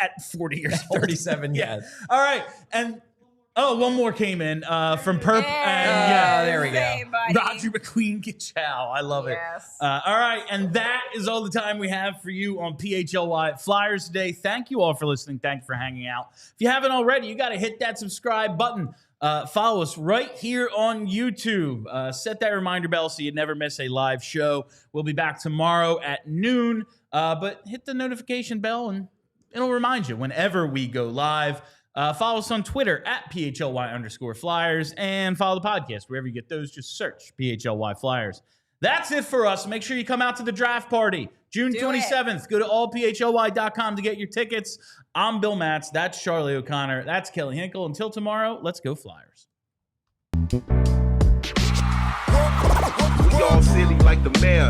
at 40 years old.
37, yeah.
All right. And one more came in from Perp.
There we go.
Roger McQueen Gichow. I love it. All right. And that is all the time we have for you on PHLY Flyers today. Thank you all for listening. Thank you for hanging out. If you haven't already, you got to hit that subscribe button. Follow us right here on YouTube. Set that reminder bell so you never miss a live show. We'll be back tomorrow at noon. But hit the notification bell and it'll remind you whenever we go live. Follow us on Twitter at PHLY_Flyers and follow the podcast wherever you get those. Just search PHLY Flyers. That's it for us. Make sure you come out to the draft party June 27th. Go to allphly.com to get your tickets. I'm Bill Matz. That's Charlie O'Connor. That's Kelly Hinkle. Until tomorrow, let's go Flyers.
We all silly like the mayor.